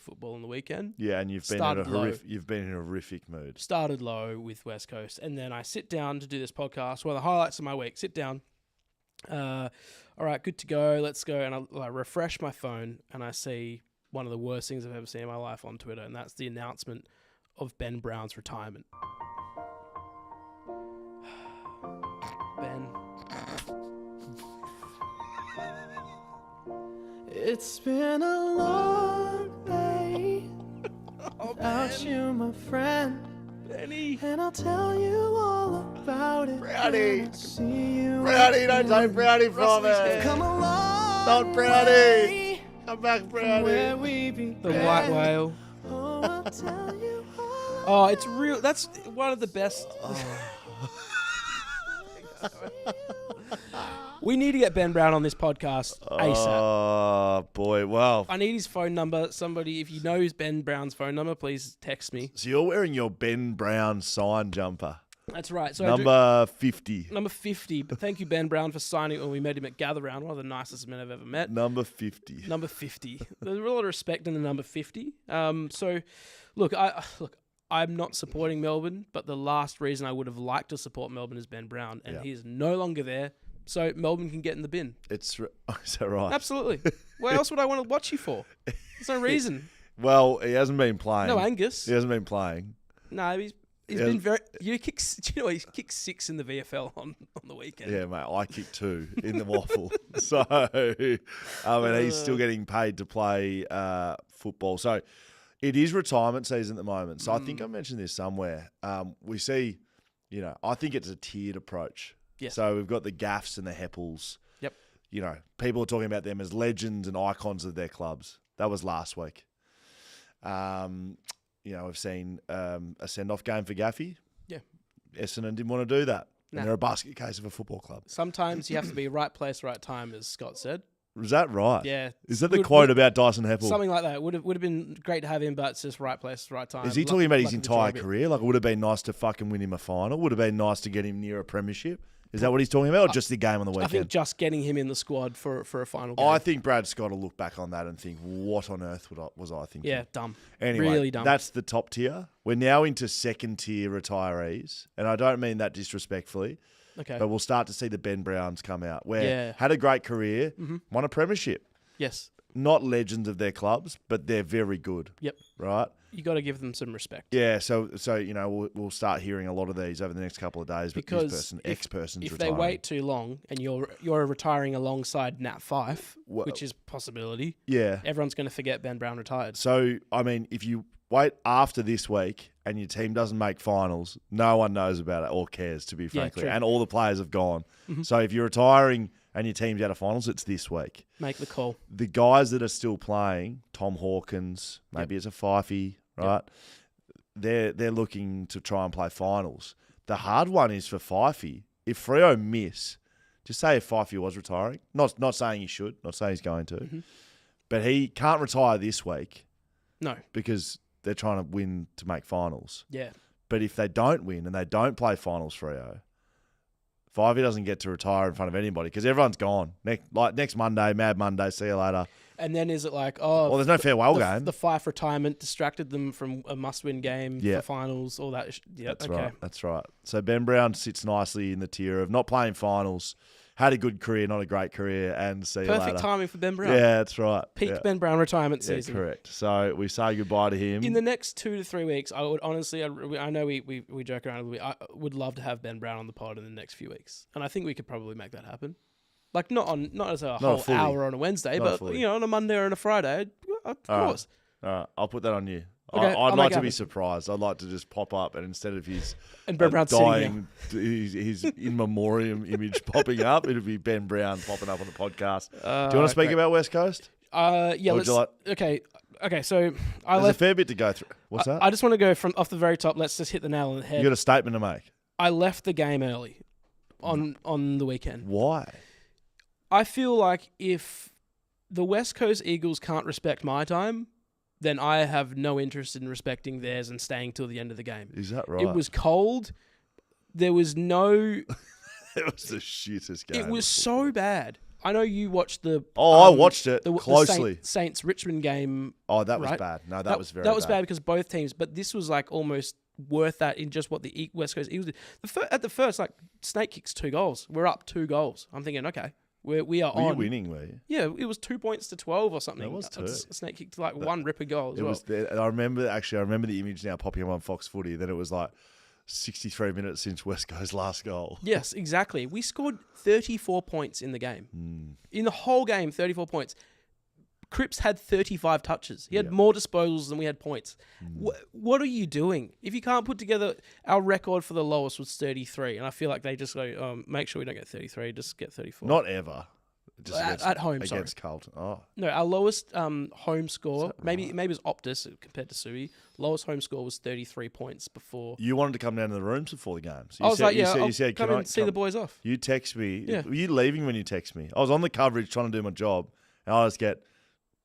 football on the weekend. Yeah, and you've been in a horrific mood. Started low with West Coast, and then I sit down to do this podcast. One of the highlights of my week. Sit down. All right, good to go. Let's go. And I refresh my phone, and I see one of the worst things I've ever seen in my life on Twitter, and that's the announcement of Ben Brown's retirement. Ben. It's been a long day without you, my friend. Benny. And I'll tell you all about it. Brownie. See you Brownie, don't take Brownie from it. Come along. Not Brownie. Come back, Where Brownie. we began. The white whale. Oh, I'll tell you all. Oh, it's real. That's one of the best. We need to get Ben Brown on this podcast ASAP. Oh, boy. Well, I need his phone number. Somebody, if you know his Ben Brown's phone number, please text me. so you're wearing your Ben Brown sign jumper. That's right. So Number 50. Number 50. But thank you, Ben Brown, for signing when we met him at Gather Round. One of the nicest men I've ever met. Number 50. Number 50. There's a lot of respect in the number 50. So, look, I'm not supporting Melbourne, but the last reason I would have liked to support Melbourne is Ben Brown, and he's no longer there. So Melbourne can get in the bin. Is that right? Absolutely. What else would I want to watch you for? There's no reason. Well, he hasn't been playing. No Angus. He hasn't been playing. No, he's been very. He kicked 6 in the VFL on the weekend. Yeah, mate. I kicked 2 in the waffle. So, he's still getting paid to play football. So, it is retirement season at the moment. So, I think I mentioned this somewhere. We see, I think it's a tiered approach. Yes. So, we've got the Gaffs and the Heppels. Yep. People are talking about them as legends and icons of their clubs. That was last week. We've seen a send-off game for Gaffy. Yeah. Essendon didn't want to do that. Nah. And they're a basket case of a football club. Sometimes you have to be right place, right time, as Scott said. Is that right? Yeah. Is that the quote about Dyson Heppel? Something like that. Would have been great to have him, but it's just right place, right time. Is he talking about his Lucky entire to career? Like, it would have been nice to fucking win him a final. Would have been nice to get him near a premiership. Is that what he's talking about, or just the game on the weekend? I think just getting him in the squad for a final game. I think Brad Scott will look back on that and think, what on earth was I thinking? Yeah, dumb. Anyway, really dumb. That's the top tier. We're now into second tier retirees, and I don't mean that disrespectfully. Okay. But we'll start to see the Ben Browns come out, where had a great career, won a premiership. Yes. Not legends of their clubs, but they're very good. Yep. Right? You got to give them some respect. Yeah, so we'll start hearing a lot of these over the next couple of days. Because if they wait too long and you're retiring alongside Nat Fyfe, which is a possibility, everyone's going to forget Ben Brown retired. So, if you wait after this week and your team doesn't make finals, no one knows about it or cares, to be frankly. True. And all the players have gone. Mm-hmm. So if you're retiring and your team's out of finals, it's this week. Make the call. The guys that are still playing, Tom Hawkins, maybe it's a Fifey, right? They're looking to try and play finals. The hard one is for Fifey. If Freo miss, just say if Fifey was retiring, not saying he should, not saying he's going to, but he can't retire this week. No. Because they're trying to win to make finals. Yeah. But if they don't win and they don't play finals Freo, Fivey doesn't get to retire in front of anybody because everyone's gone. Next Monday, Mad Monday, see you later. And then is it like, well, there's no farewell game. The Fyfe retirement distracted them from a must-win game for finals, all that. That's right. So Ben Brown sits nicely in the tier of not playing finals, had a good career, not a great career, and see you later. Perfect timing for Ben Brown. Yeah, that's right. Peak Ben Brown retirement season. Correct. So we say goodbye to him. In the next 2 to 3 weeks, I would honestly, I know we joke around a little bit, I would love to have Ben Brown on the pod in the next few weeks. And I think we could probably make that happen. Like, not as a whole hour on a Wednesday, but on a Monday or on a Friday, of course. All right, I'll put that on you. Okay, I'd like to be surprised. I'd like to just pop up and instead of his and Ben Brown dying, his in memoriam image popping up, it'll be Ben Brown popping up on the podcast. Do you want to speak about West Coast? Yeah. Okay. So there's a fair bit to go through. What's that? I just want to go from off the very top. Let's just hit the nail on the head. You got a statement to make. I left the game early on the weekend. Why? I feel like if the West Coast Eagles can't respect my time, then I have no interest in respecting theirs and staying till the end of the game. Is that right? It was cold. There was no... It was the shittest game. It was so bad. I know you watched the. I watched it the closely. Saints Richmond game. Oh, that was right? bad. No, that was very bad. That was bad because both teams, but this was like almost worth that in just what the West Coast Eagles did. At the first, like Snake kicks 2 goals. We're up 2 goals. I'm thinking, okay, we are on. Were you winning? Were you? Yeah, it was 2 points to 12 or something. It was 2. Snake kicked like one ripper goal as It well. was there. I remember the image now popping up on Fox Footy. Then it was like 63 minutes since West Coast's last goal. Yes, exactly. We scored 34 points in the game. In the whole game, 34 points. Cripps had 35 touches. He had more disposals than we had points. What are you doing? If you can't put together, our record for the lowest was 33, and I feel like they just go, make sure we don't get 33, just get 34. Not ever. Just at home, against Carlton. Oh, No, our lowest home score, maybe it was Optus compared to Suey. Lowest home score was 33 points before. you wanted to come down to the rooms before the game. So I was like, you I'll said, come and see the boys off. You text me. Yeah. Were you leaving when you text me? I was on the coverage trying to do my job, and I just get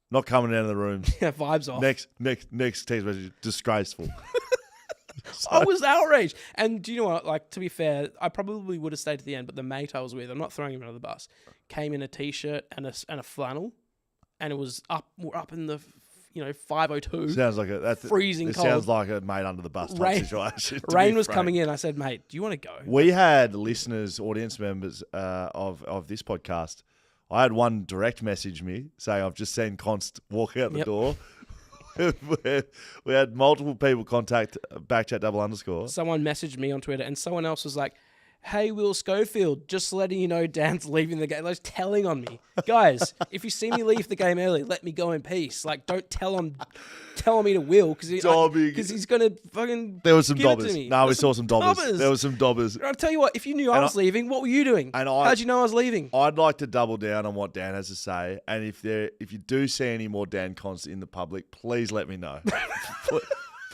not coming down to the rooms. Yeah, vibes off. Next text message, disgraceful. I was outraged. And do you know what? Like, to be fair, I probably would have stayed to the end, but the mate I was with, I'm not throwing him under the bus, came in a t-shirt and a flannel, and it was we're up in the 5:02. Sounds like that's freezing it cold. Sounds like a mate under the bus type situation. Rain was coming in. I said, mate, do you want to go? We had listeners, audience members of this podcast. I had one direct message me saying, I've just seen Const walk out the door. We had multiple people contact BackChat _. Someone messaged me on Twitter, and someone else was like, hey, Will Schofield, just letting you know Dan's leaving the game. Like, telling on me. Guys, if you see me leave the game early, let me go in peace. Like, don't tell me to Will, because he's going to fucking There was some give it to dobbers. me. No, we saw some dobbers. There was some dobbers. I'll tell you what, if you knew I was leaving, what were you doing? How'd you know I was leaving? I'd like to double down on what Dan has to say. And if you do see any more Dan Const in the public, please let me know.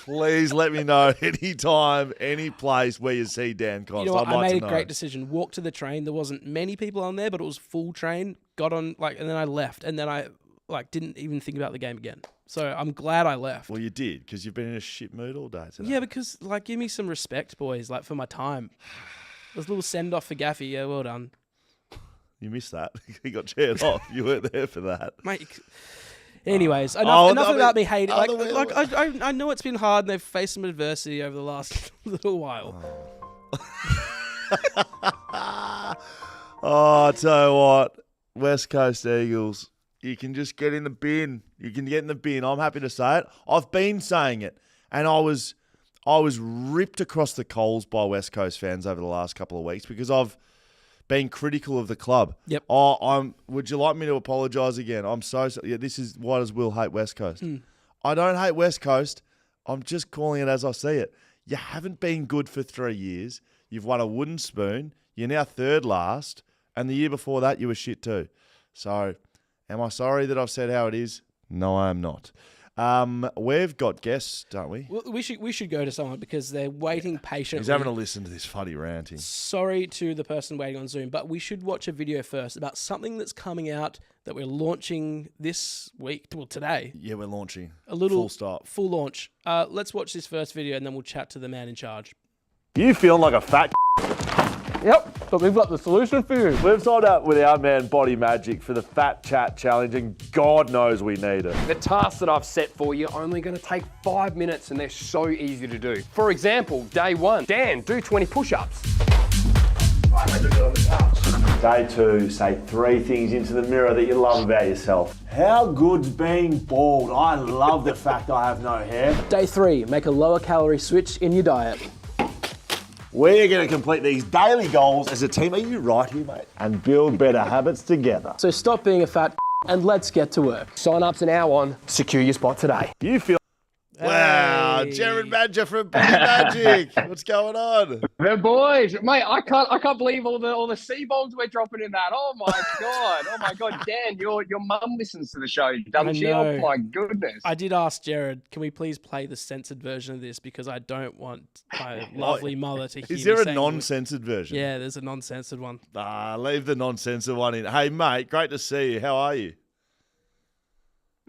Please let me know any time, any place where you see Dan Const. You know what? I'd like I made to a know. great decision. Walked to the train. There wasn't many people on there, but it was full train. Got on, and then I left. And then I, didn't even think about the game again. So I'm glad I left. Well, you did, because you've been in a shit mood all day today. Yeah, because, give me some respect, boys, for my time. There's a little send-off for Gaffy. Yeah, well done. You missed that. He got cheered off. You weren't there for that. Mate. Anyways, enough about me hating. I know it's been hard and they've faced some adversity over the last little while. I tell you what, West Coast Eagles, you can just get in the bin. You can get in the bin. I'm happy to say it. I've been saying it, and I was ripped across the coals by West Coast fans over the last couple of weeks because I've been critical of the club. Yep. Would you like me to apologise again? I'm so yeah. This is why does Will hate West Coast? I don't hate West Coast. I'm just calling it as I see it. You haven't been good for 3 years. You've won a wooden spoon. You're now third last, and the year before that you were shit too. So, am I sorry that I've said how it is? No, I am not. We've got guests, don't we? Well, we should go to someone because they're waiting patiently. He's having to listen to this funny ranting. Sorry to the person waiting on Zoom, but we should watch a video first about something that's coming out that we're launching this week. Well, today. Yeah, we're launching. A little full stop. Full launch. Let's watch this first video and then we'll chat to the man in charge. You feeling like a fat? Yep, but we've got the solution for you. We've signed up with our man Body Magic for the Fat Chat Challenge, and God knows we need it. The tasks that I've set for you are only going to take 5 minutes and they're so easy to do. For example, day 1, Dan, do 20 push-ups. Day 2, say 3 things into the mirror that you love about yourself. How good's being bald? I love the fact I have no hair. Day 3, make a lower calorie switch in your diet. We're going to complete these daily goals as a team. Are you right here, mate? And build better habits together. So stop being a fat and let's get to work. Sign-ups are now on. Secure your spot today. You feel... Wow, Hey. Jared Badger from Body Magic. What's going on? The boys, mate, I can't believe all the C-bombs we're dropping in that. Oh my god, Dan, your mum listens to the show, doesn't she? know. Oh my goodness. I did ask Jared, can we please play the censored version of this because I don't want my lovely mother to hear Is there me a saying non-censored version? Yeah, there's a non-censored one. Leave the non-censored one in. Hey, mate, great to see you. How are you?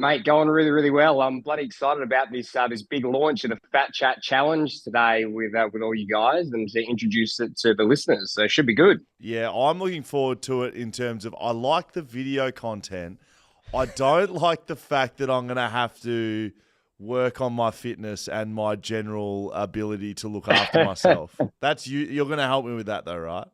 Mate, going really, really well. I'm bloody excited about this big launch of the Fat Chat Challenge today with all you guys and to introduce it to the listeners. So it should be good. Yeah, I'm looking forward to it in terms of I like the video content. I don't like the fact that I'm going to have to work on my fitness and my general ability to look after myself. That's you. You're going to help me with that though, right?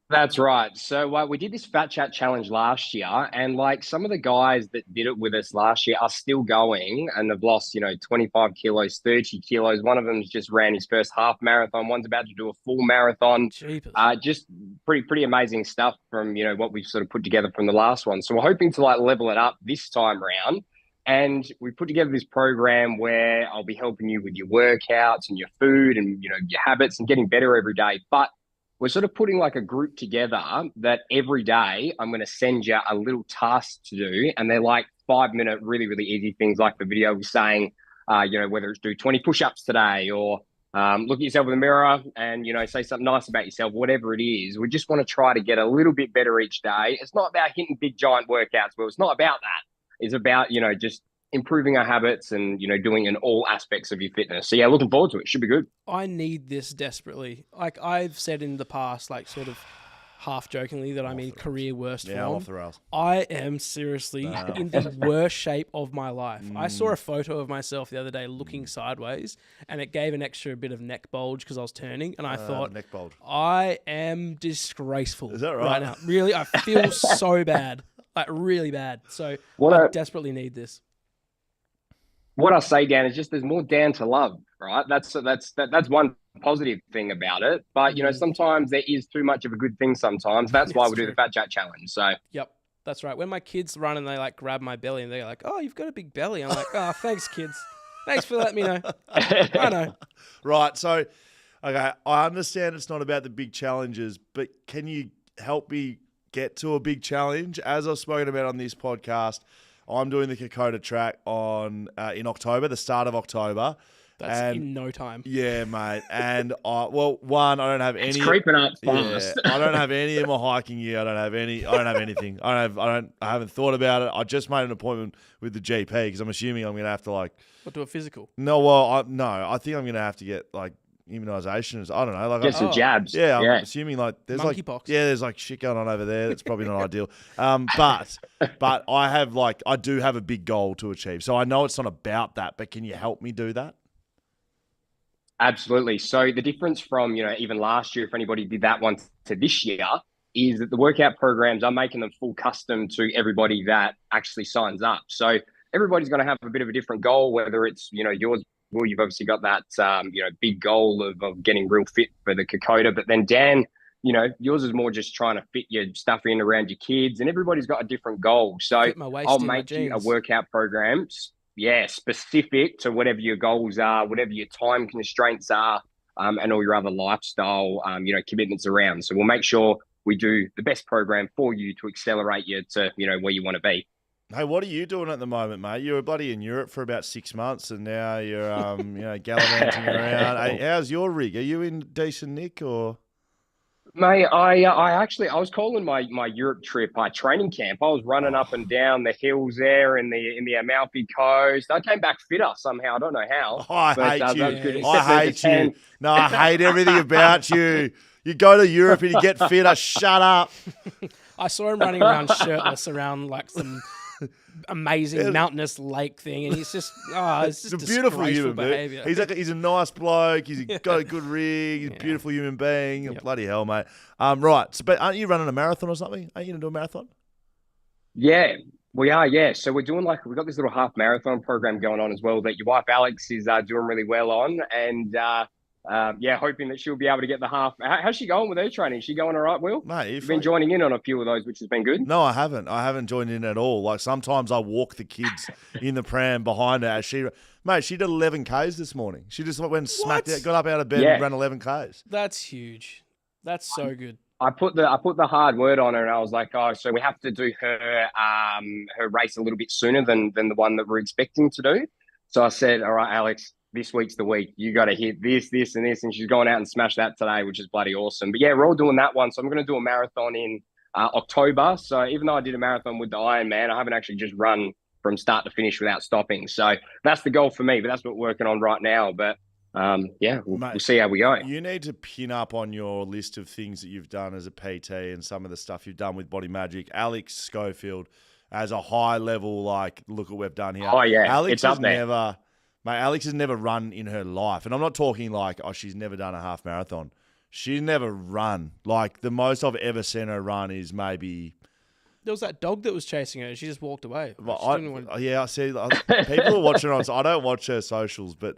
That's right. So we did this Fat Chat Challenge last year, and like some of the guys that did it with us last year are still going, and they've lost 25 kilos, 30 kilos. One of them's just ran his first half marathon. One's about to do a full marathon. Jeepers. Just pretty amazing stuff from what we've sort of put together from the last one. So we're hoping to like level it up this time round. And we put together this program where I'll be helping you with your workouts and your food and your habits and getting better every day. But we're sort of putting like a group together that every day I'm going to send you a little task to do. And they're like 5-minute, really, really easy things like the video was saying, whether it's do 20 push-ups today or look at yourself in the mirror and, say something nice about yourself, whatever it is. We just want to try to get a little bit better each day. It's not about hitting big, giant workouts. Well, it's not about that. It's about, just improving our habits and, doing in all aspects of your fitness. So, yeah, looking forward to it. Should be good. I need this desperately. Like I've said in the past, like sort of half jokingly that I'm in career worst Yeah, I'm form. off the rails. I am seriously in the worst shape of my life. I saw a photo of myself the other day looking sideways, and it gave an extra bit of neck bulge because I was turning, and I thought, neck bulge. I am disgraceful. Is that right? now? Really, I feel so bad, like really bad. So What I a- desperately need this. What I say, Dan, is just there's more Dan to love, right? That's one positive thing about it. But sometimes there is too much of a good thing. Sometimes that's why It's we do true. the Fat Chat Challenge. So Yep, that's right. When my kids run and they like grab my belly and they're like, "Oh, you've got a big belly," I'm like, "Oh, thanks, kids. Thanks for letting me know." I know. Right. So, okay, I understand it's not about the big challenges, but can you help me get to a big challenge? As I've spoken about on this podcast, I'm doing the Kokoda track in October, the start of October. That's in no time. Yeah, mate. And I don't have it's any. creeping up Yeah, fast. I don't have any of my hiking gear. I don't have anything. I haven't thought about it. I just made an appointment with the GP because I'm assuming I'm going to have to like. What, do a physical? No, well, I think I'm going to have to get like immunisations. I don't know. Like Get some jabs. Yeah, I'm assuming like there's Monkeypox. there's like shit going on over there. That's probably not ideal. But I do have a big goal to achieve. So I know it's not about that, but can you help me do that? Absolutely. So the difference from, even last year, if anybody did that one to this year, is that the workout programs are making them full custom to everybody that actually signs up. So everybody's going to have a bit of a different goal, whether it's, yours. Well, you've obviously got that, big goal of getting real fit for the Kokoda. But then Dan, yours is more just trying to fit your stuff in around your kids, and everybody's got a different goal. So Fit my waist I'll in my make you a jeans. workout program, specific to whatever your goals are, whatever your time constraints are, and all your other lifestyle, commitments around. So we'll make sure we do the best program for you to accelerate you to, where you want to be. Hey, what are you doing at the moment, mate? You were bloody in Europe for about 6 months, and now you're, gallivanting around. Hey, how's your rig? Are you in decent nick or? Mate, I was calling my Europe trip training camp. I was running up and down the hills there in the Amalfi Coast. I came back fitter somehow. I don't know how. I hate that you. was good. I Except for the hate you. 10. No, I hate everything about you. You go to Europe and you get fitter. Shut up. I saw him running around shirtless around like some amazing mountainous lake thing, and he's just it's just He's a beautiful human behavior. being. He's a nice bloke. He's got a good rig. He's a beautiful human being. Yep. Bloody hell, mate. Right. So, but aren't you running a marathon or something? Aren't you going to do a marathon? Yeah, we are. Yeah, so we're doing we've got this little half marathon program going on as well that your wife Alex is doing really well on, and hoping that she'll be able to get the half. How's she going with her training? Is she going all right, Will? Mate, You've been joining in on a few of those, which has been good. No, I haven't. I haven't joined in at all. Like sometimes I walk the kids in the pram behind her. As she did 11 Ks this morning. She just went and smacked What? out, got up out of bed Yeah. and ran 11 Ks. That's huge. That's so good. I put the hard word on her, and I was like, oh, so we have to do her race a little bit sooner than the one that we're expecting to do. So I said, all right, Alex, this week's the week. You got to hit this, and this, and she's going out and smashed that today, which is bloody awesome. But yeah, we're all doing that one. So I'm going to do a marathon in October. So even though I did a marathon with the Ironman, I haven't actually just run from start to finish without stopping. So that's the goal for me, but that's what we're working on right now. But we'll see how we go. You need to pin up on your list of things that you've done as a PT and some of the stuff you've done with Body Magic. Alex Schofield as a high level, like, look what we've done here. Oh, yeah, Alex it's up there. Alex has never run in her life. And I'm not talking like, she's never done a half marathon. She's never run. Like, the most I've ever seen her run is maybe... There was that dog that was chasing her and she just walked away. I see. People are watching her on... I don't watch her socials, but...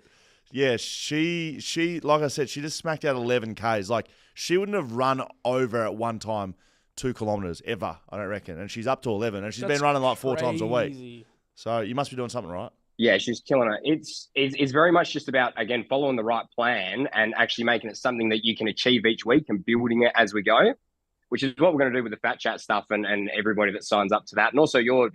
Yeah, she like I said, she just smacked out 11 Ks. Like, she wouldn't have run over at one time 2 kilometres ever, I don't reckon. And she's up to 11, and she's been running like 4 times a week. So you must be doing something right. Yeah, she's killing it. It's very much just about, again, following the right plan and actually making it something that you can achieve each week and building it as we go, which is what we're going to do with the Fat Chat stuff and everybody that signs up to that. And also your,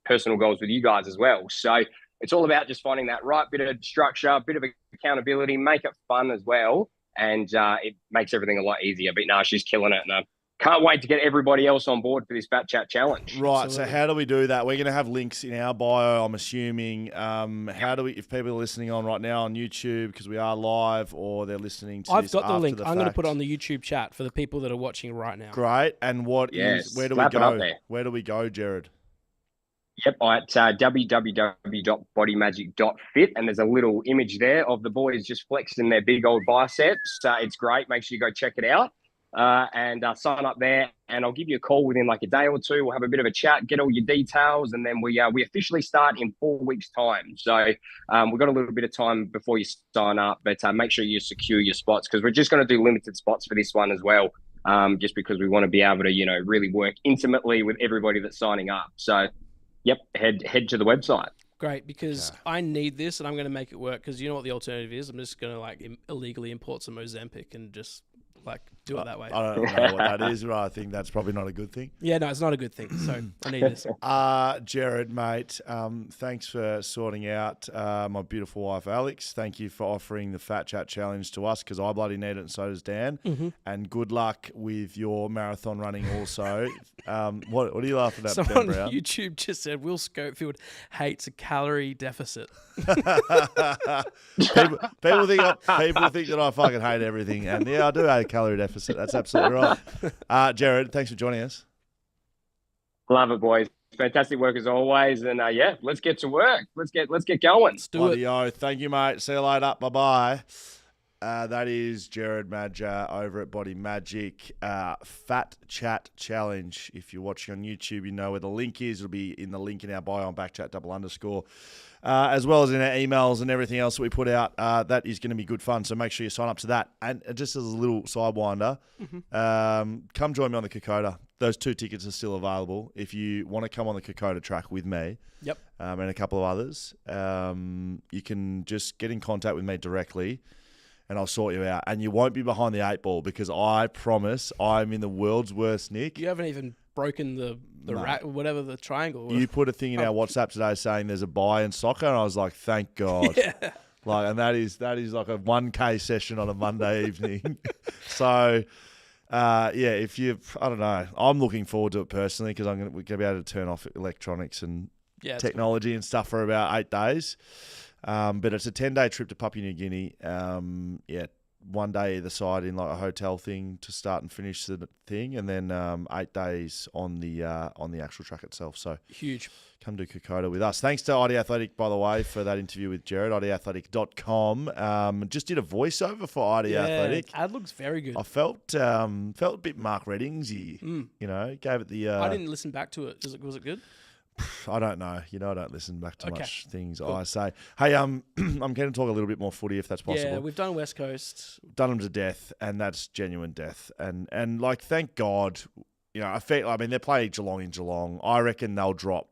personal goals with you guys as well. So it's all about just finding that right bit of structure, a bit of accountability, make it fun as well. And it makes everything a lot easier. But no, she's killing it. And I can't wait to get everybody else on board for this Fat Chat Challenge. Right. Absolutely. So how do we do that? We're going to have links in our bio, I'm assuming. How do we, if people are listening on right now on YouTube, because we are live, or they're listening to this I've got the after link. the I'm going to fact. put it on the YouTube chat for the people that are watching right now. Great. And where do we slap it up go? there. Where do we go, Jared? Yep, at www.bodymagic.fit, and there's a little image there of the boys just flexing their big old biceps. It's great. Make sure you go check it out and sign up there. And I'll give you a call within like a day or two. We'll have a bit of a chat, get all your details, and then we officially start in 4 weeks' time. So we've got a little bit of time before you sign up, but make sure you secure your spots because we're just going to do limited spots for this one as well, just because we want to be able to really work intimately with everybody that's signing up. So. Yep, head to the website. Great, because I need this and I'm going to make it work because you know what the alternative is? I'm just going to illegally import some Ozempic and just do it that way. I don't know what that is, but I think that's probably not a good thing. Yeah, no, it's not a good thing. So I need this. Jared, mate, thanks for sorting out my beautiful wife, Alex. Thank you for offering the Fat Chat Challenge to us because I bloody need it and so does Dan. Mm-hmm. And good luck with your marathon running also. What are you laughing at, Someone Ben Brown? on YouTube just said, Will Schofield hates a calorie deficit. people think that I fucking hate everything. And yeah, I do hate a calorie deficit. That's absolutely right. Jared, thanks for joining us. Love it, boys. Fantastic work as always. And let's get to work. Let's get going. Let's do it. Bloody thank you, mate. See you later. Bye-bye. That is Jared Madger over at Body Magic. Fat Chat Challenge. If you're watching on YouTube, you know where the link is. It'll be in the link in our bio on BackChat_. As well as in our emails and everything else that we put out. That is going to be good fun. So make sure you sign up to that. And just as a little sidewinder, come join me on the Kokoda. Those 2 tickets are still available. If you want to come on the Kokoda track with me, and a couple of others, you can just get in contact with me directly. And I'll sort you out. And you won't be behind the 8 ball because I promise I'm in the world's worst nick. You haven't even broken the whatever the triangle. You put a thing in our WhatsApp today saying there's a buy in soccer, and I was like, thank God. Yeah. And that is like a 1K session on a Monday evening. So, if you, I don't know, I'm looking forward to it personally because we're going to be able to turn off electronics and technology and stuff for about 8 days. But it's a 10-day trip to Papua New Guinea. 1 day either side in like a hotel thing to start and finish the thing, and then 8 days on the actual track itself. So huge. Come do Kokoda with us. Thanks to ID Athletic, by the way, for that interview with Jared. IDAthletic.com. Just did a voiceover for ID Athletic. Ad looks very good. I felt a bit Mark Reddingsy. Gave it the. I didn't listen back to it. Was it good? I don't know. I don't listen back to much things I say. Hey, I'm going to talk a little bit more footy if that's possible. Yeah, we've done West Coast. Done them to death, and that's genuine death. And thank God, they're playing Geelong in Geelong. I reckon they'll drop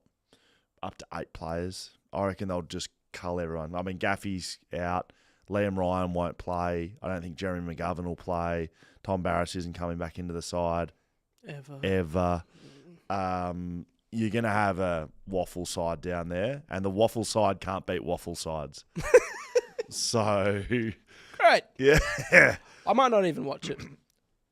up to 8 players. I reckon they'll just cull everyone. I mean, Gaffey's out. Liam Ryan won't play. I don't think Jeremy McGovern will play. Tom Barris isn't coming back into the side. Ever. You're going to have a waffle side down there, and the waffle side can't beat waffle sides. So, Great. Yeah. I might not even watch it.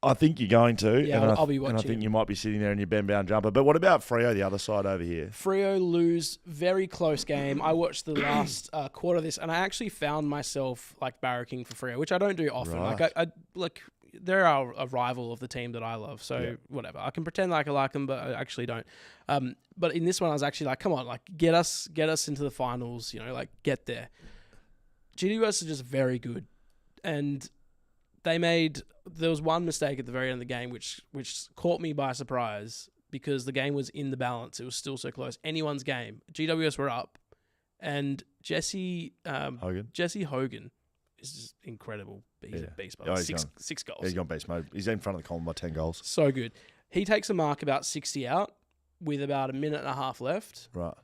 I think you're going to. Yeah, and I'll be And I watching think it. you might be sitting there in your Ben-bound jumper. But what about Freo, the other side over here? Freo lose, very close game. I watched the last quarter of this, and I actually found myself like barracking for Freo, which I don't do often. Right. Like they're a rival of the team that I love, so Yeah. whatever. I can pretend like I like them, but I actually don't. But in this one, I was actually like, come on, like get us into the finals. Like get there. GWS are just very good, and there was one mistake at the very end of the game which caught me by surprise because the game was in the balance. It was still so close. Anyone's game. GWS were up, and Jesse Hogan is just incredible. He's a beast. Oh, he's six goals. Yeah, he's gone beast mode. He's in front of the column by 10 goals. So good. He takes a mark about 60 out with about a minute and a half left. Right.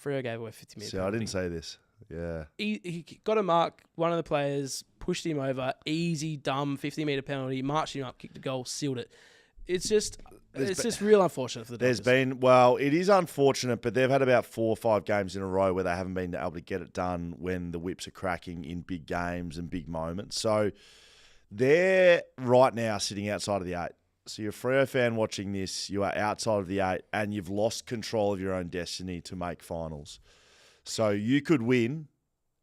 Freo gave away 50 minutes. See, I didn't say this. Yeah. He got a mark. One of the players pushed him over. Easy, dumb 50-meter penalty. Marched him up, kicked a goal, sealed it. It's just real unfortunate for the Dockers. It is unfortunate, but they've had about 4 or 5 games in a row where they haven't been able to get it done when the whips are cracking in big games and big moments. So they're right now sitting outside of the 8. So you're a Freo fan watching this, you are outside of the 8, and you've lost control of your own destiny to make finals. So you could win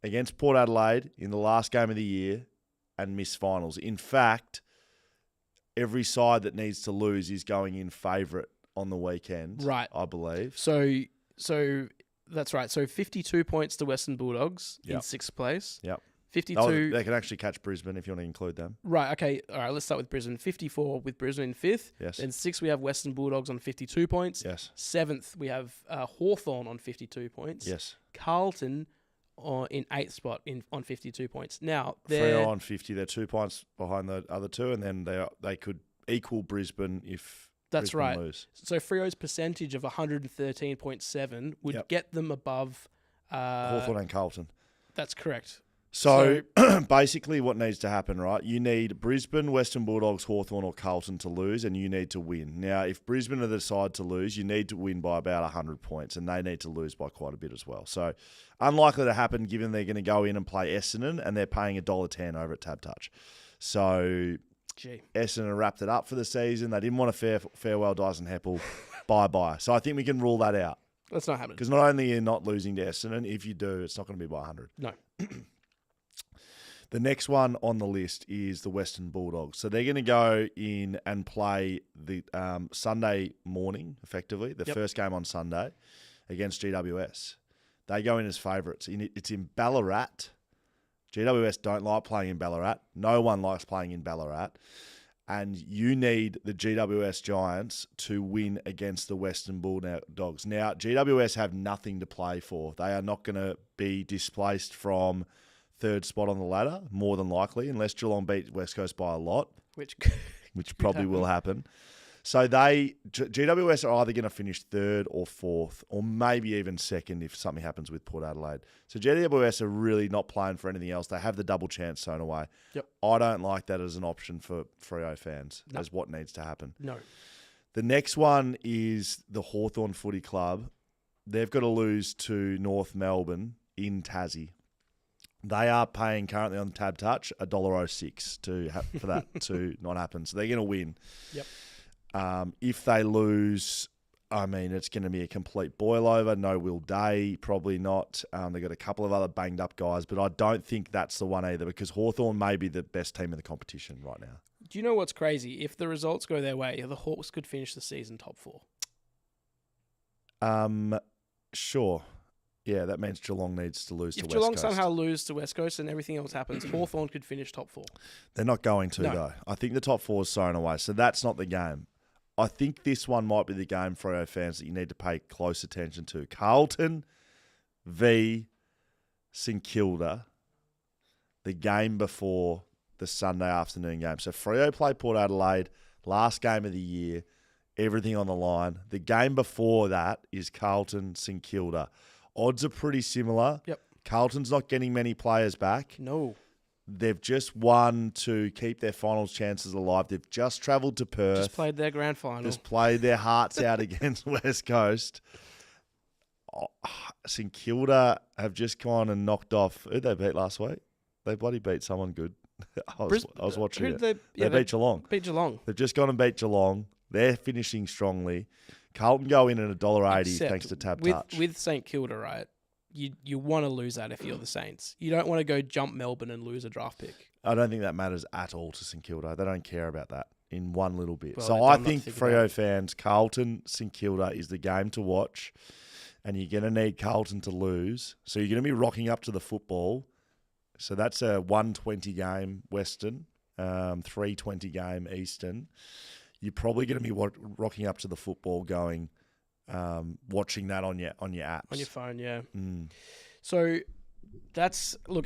against Port Adelaide in the last game of the year and miss finals. In fact, every side that needs to lose is going in favourite on the weekend, right? I believe. So that's right. So 52 points to Western Bulldogs in 6th place. Yep. 52. Oh, they can actually catch Brisbane if you want to include them. Right. Okay. All right. Let's start with Brisbane. 54 with Brisbane in 5th. Yes. Then 6th we have Western Bulldogs on 52 points. Yes. 7th we have Hawthorn on 52 points. Yes. Carlton in 8th spot on 52 points. Now Freo on 50. They're 2 points behind the other two, and then they could equal Brisbane if that's Brisbane right. lose. So Freo's percentage of 113.7 would get them above Hawthorn and Carlton. That's correct. So basically what needs to happen, right? You need Brisbane, Western Bulldogs, Hawthorn or Carlton to lose, and you need to win. Now, if Brisbane are the side to lose, you need to win by about 100 points, and they need to lose by quite a bit as well. So unlikely to happen given they're going to go in and play Essendon, and they're paying $1.10 over at TABtouch. So Essendon wrapped it up for the season. They didn't want to farewell Dyson Heppel. Bye-bye. So I think we can rule that out. That's not happening. Because not only are you not losing to Essendon, if you do, it's not going to be by 100. No. The next one on the list is the Western Bulldogs. So they're going to go in and play the Sunday morning, effectively, the first game on Sunday against GWS. They go in as favourites. It's in Ballarat. GWS don't like playing in Ballarat. No one likes playing in Ballarat. And you need the GWS Giants to win against the Western Bulldogs. Now, GWS have nothing to play for. They are not going to be displaced from 3rd spot on the ladder, more than likely, unless Geelong beat West Coast by a lot, which probably will happen. So GWS are either going to finish 3rd or 4th, or maybe even 2nd if something happens with Port Adelaide. So GWS are really not playing for anything else. They have the double chance sewn away. Yep. I don't like that as an option for Freo fans, as what needs to happen. No. The next one is the Hawthorn Footy Club. They've got to lose to North Melbourne in Tassie. They are paying currently on TABtouch $1.06 for that to not happen. So they're going to win. Yep. If they lose, I mean, it's going to be a complete boil over. No Will Day, probably not. They've got a couple of other banged up guys, but I don't think that's the one either because Hawthorn may be the best team in the competition right now. Do you know what's crazy? If the results go their way, the Hawks could finish the season top 4. Sure. Yeah, that means Geelong needs to lose to West Geelong Coast. somehow lose to West Coast and everything else happens, Hawthorn could finish top 4. They're not going to, though. I think the top 4 is sewn away, so that's not the game. I think this one might be the game for our fans that you need to pay close attention to. Carlton v St Kilda, the game before the Sunday afternoon game. So Freo play Port Adelaide, last game of the year, everything on the line. The game before that is Carlton St Kilda. Odds are pretty similar. Yep. Carlton's not getting many players back. No. They've just won to keep their finals chances alive. They've just travelled to Perth. Just played their grand final. Just played their hearts out against West Coast. St Kilda have just gone and knocked off. Who'd they beat last week? They bloody beat someone good. I was watching who it. did They beat Geelong. Beat Geelong. They've just gone and beat Geelong. They're finishing strongly. Carlton go in at $1.80 Except thanks to TABtouch. with St Kilda, right? You want to lose that if you're the Saints. You don't want to go jump Melbourne and lose a draft pick. I don't think that matters at all to St Kilda. They don't care about that in one little bit. Well, so I I'm not think thinking about Freo it. fans, Carlton, St Kilda is the game to watch, and you're going to need Carlton to lose. So you're going to be rocking up to the football. So that's a 120 game Western, 320 game Eastern. You're probably going to be rocking up to the football going, watching that on your apps. On your phone, yeah. Mm. So that's look.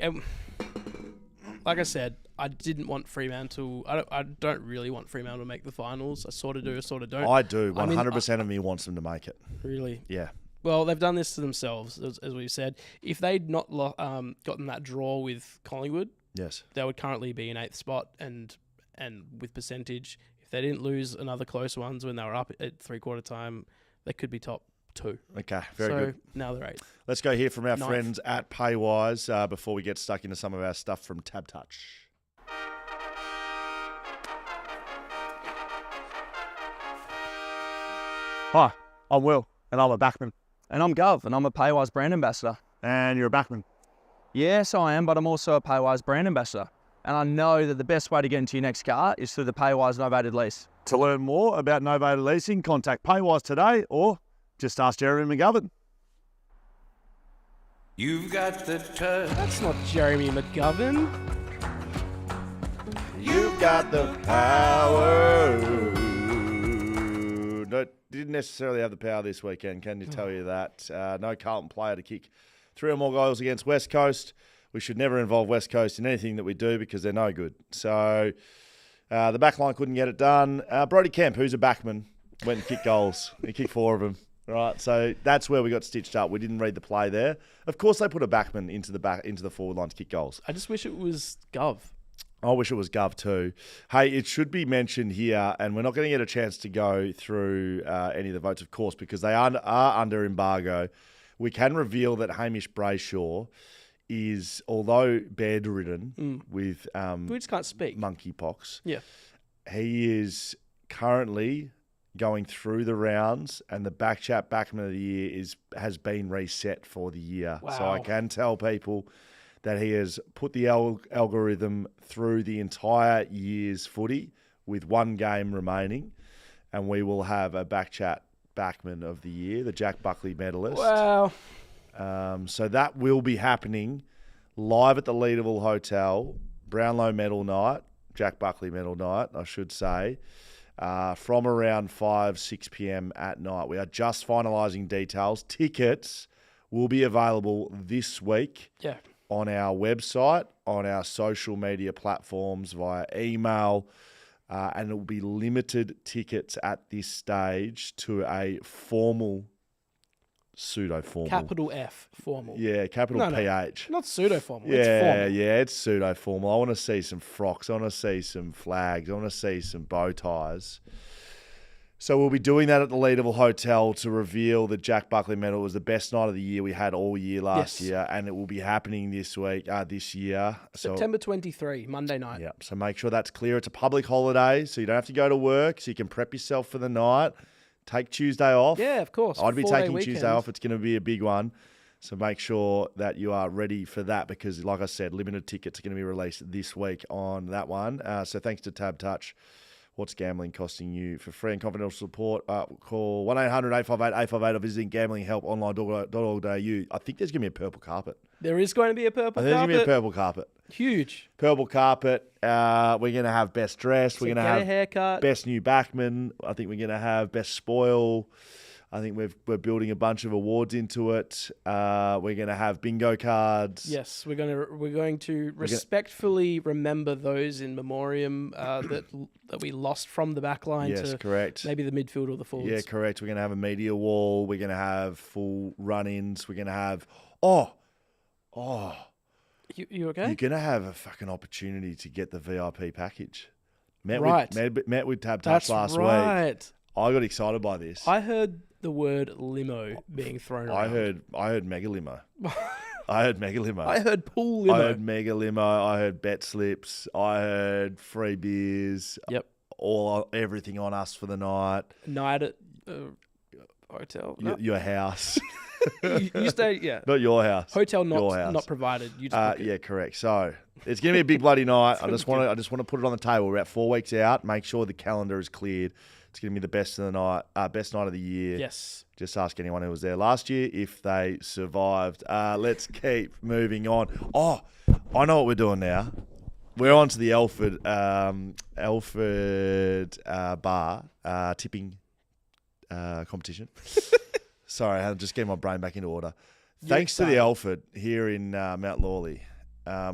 Like I said, I didn't want Fremantle. I don't really want Fremantle to make the finals. I sort of do, I sort of don't. I do. I mean, 100% of me wants them to make it. Really? Yeah. Well, they've done this to themselves, as we've said. If they'd not gotten that draw with Collingwood, Yes. they would currently be in 8th spot, and with percentage, if they didn't lose another close ones when they were up at 3/4 time, they could be top 2. Okay. Very so good. now they're 8th. Let's go hear from our Ninth. friends at Paywise before we get stuck into some of our stuff from TABtouch. Hi, I'm Will, and I'm a backman. And I'm Gov, and I'm a Paywise brand ambassador. And you're a backman. Yes, I am, but I'm also a Paywise brand ambassador. And I know that the best way to get into your next car is through the Paywise novated lease. To learn more about novated leasing, contact Paywise today or just ask Jeremy McGovern. You've got the touch. That's not Jeremy McGovern. You got the power. No, didn't necessarily have the power this weekend, can you tell you that? No Carlton player to kick 3 or more goals against West Coast. We should never involve West Coast in anything that we do because they're no good. So the back line couldn't get it done. Brody Kemp, who's a backman, went and kicked goals. He kicked 4 of them. Right, so that's where we got stitched up. We didn't read the play there. Of course, they put a backman into the forward line to kick goals. I just wish it was Gov. I wish it was Gov too. Hey, it should be mentioned here, and we're not going to get a chance to go through any of the votes, of course, because they are under embargo. We can reveal that Hamish Brayshaw is, although bedridden with We just can't speak. monkeypox, Yeah. he is currently going through the rounds, and the BackChat Backman of the Year has been reset for the year. So I Wow. can tell people that he has put the algorithm through the entire year's footy with 1 game remaining, and we will have a BackChat Backman of the Year, the Jack Buckley medalist. Wow. So that will be happening live at the Leederville Hotel, Brownlow medal night, Jack Buckley medal night, I should say, from around 6 p.m. at night. We are just finalising details. Tickets will be available this week. Yeah. On our website, on our social media platforms, via email, and it will be limited tickets at this stage to a formal, pseudo-formal. Capital F, formal. Yeah, capital No. PH. Not pseudo-formal. Yeah, It's formal. yeah, it's pseudo-formal. I want to see some frocks. I want to see some flags. I want to see some bow ties. So we'll be doing that at the Leederville Hotel to reveal the Jack Buckley medal. It was the best night of the year we had all year last Yes. year, and it will be happening this year. So, September 23, Monday night. yeah, so make sure that's clear. It's a public holiday, so you don't have to go to work, so you can prep yourself for the night. Take Tuesday off. Yeah, of course. I'd be 4-day taking Tuesday weekend. off. It's going to be a big one. So make sure that you are ready for that because, like I said, limited tickets are going to be released this week on that one. So thanks to TABtouch. What's gambling costing you? For free and confidential support, call 1-800-858-858 or visit gamblinghelponline.org.au. I think there's going to be a purple carpet. There is going to be a I purple think there's going to be a carpet. purple carpet. Huge. Purple carpet. We're going to have best dressed. So We're going to get a have haircut. best new backman. I think we're going to have best spoil. I think we're building a bunch of awards into it. We're going to have bingo cards. Yes, we're going to respectfully remember those in memoriam that we lost from the back line Yes, to correct. maybe the midfield or the forwards. Yeah, correct. We're going to have a media wall. We're going to have full run-ins. We're going to have You okay? you're going to have a fucking opportunity to get the VIP package. Met Right. with TABtouch That's last week. right. I got excited by this. I heard the word limo being thrown around. I heard mega limo. I heard mega limo. I heard pool limo. I heard mega limo. I heard bet slips. I heard free beers. Yep. Everything on us for the night. Night at hotel. No? Your house. you stay, yeah. Not your house. Hotel Your house. not provided. You just book it. Yeah, correct. So it's gonna be a big bloody night. I just want to put it on the table. We're about 4 weeks out. Make sure the calendar is cleared. It's gonna be the best of the night, best night of the year. Yes. Just ask anyone who was there last year if they survived. Let's keep moving on. Oh, I know what we're doing now. We're on to the Alfred bar tipping competition. Sorry, I'm just getting my brain back into order. Thanks to the Alfred here in Mount Lawley,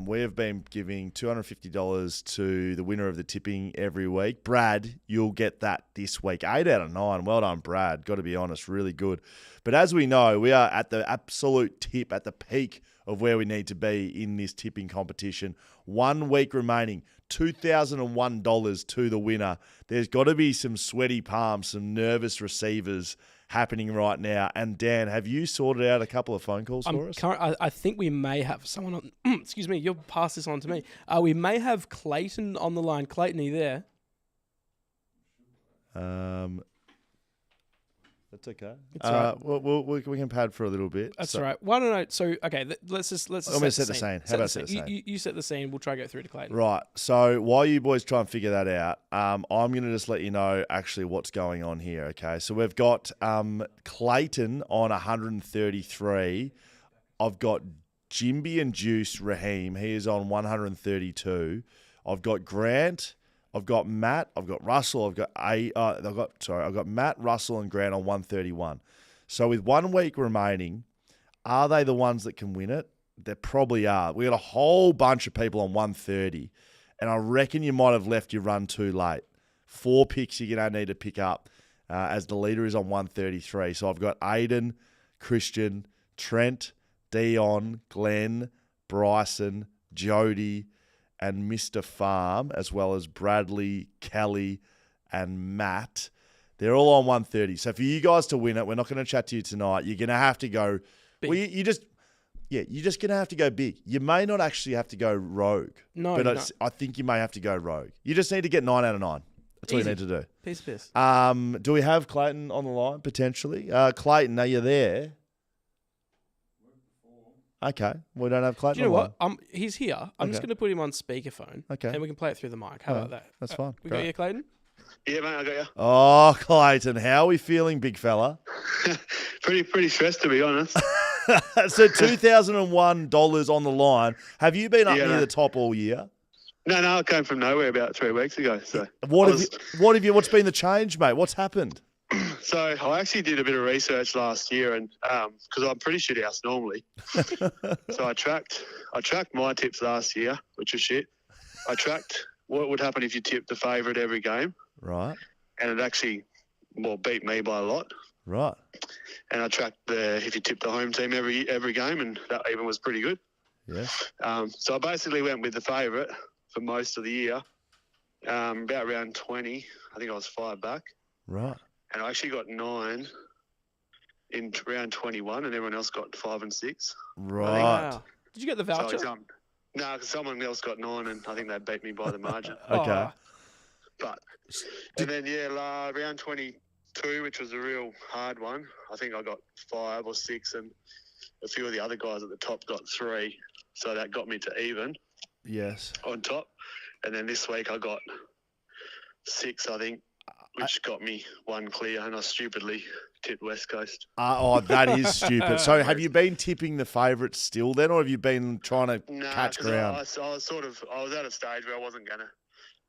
we have been giving $250 to the winner of the tipping every week. Brad, you'll get that this week. 8 out of 9. Well done, Brad. Got to be honest, really good. But as we know, we are at the absolute tip, at the peak of where we need to be in this tipping competition. 1 week remaining, $2,001 to the winner. There's got to be some sweaty palms, some nervous receivers happening right now. And Dan, have you sorted out a couple of phone calls for us? I think we may have someone on. Excuse me, you'll pass this on to me. We may have Clayton on the line. Clayton, are you there? That's okay. It's all right. We can pad for a little bit. That's all right. Why don't I? So okay, let's just. I'm going to set the scene. How about set the scene? You set the scene. We'll try to go through to Clayton. Right. So while you boys try and figure that out, I'm going to just let you know actually what's going on here. Okay. So we've got Clayton on 133. I've got Jimby and Juice Raheem. He is on 132. I've got Grant. I've got Matt, I've got Russell, I've got Matt, Russell, and Grant on 131. So with 1 week remaining, are they the ones that can win it? They probably are. We got a whole bunch of people on 130, and I reckon you might have left your run too late. 4 picks you're going to need to pick up as the leader is on 133. So I've got Aiden, Christian, Trent, Dion, Glenn, Bryson, Jody, and Mr. Farm, as well as Bradley, Kelly, and Matt. They're all on 130. So for you guys to win it, we're not going to chat to you tonight. You're going to have to go big. Well, you're just going to have to go big. You may not actually have to go rogue. No, but I think you may have to go rogue. You just need to get 9 out of 9. That's all you need to do. Piece of piss. Do we have Clayton on the line, potentially? Clayton, are you there? Okay, we don't have Clayton. Do you know what? He's here. I'm just going to put him on speakerphone. Okay. And we can play it through the mic. How about that? That's fine. We got you, Clayton? Yeah, mate, I got you. Oh, Clayton, how are we feeling, big fella? pretty stressed, to be honest. So $2,001 on the line. Have you been up near the top all year? No, I came from nowhere about 3 weeks ago. So what's been the change, mate? What's happened? So I actually did a bit of research last year, and because I'm pretty shit house normally, so I tracked my tips last year, which was shit. I tracked what would happen if you tipped the favourite every game, right? And it actually beat me by a lot, right? And I tracked if you tipped the home team every game, and that even was pretty good. Yeah. So I basically went with the favourite for most of the year. About round 20, I think I was 5 back. Right. And I actually got 9 in round 21, and everyone else got 5 and 6. Right. Wow. Did you get the voucher? So, no, because someone else got 9, and I think they beat me by the margin. Okay. And then, round 22, which was a real hard one, I think I got 5 or 6, and a few of the other guys at the top got 3. So that got me to even. Yes. On top. And then this week I got 6, I think, which got me 1 clear, and I stupidly tipped West Coast. That is stupid. So have you been tipping the favourites still then, or have you been trying to catch ground? I was at a stage where I wasn't going to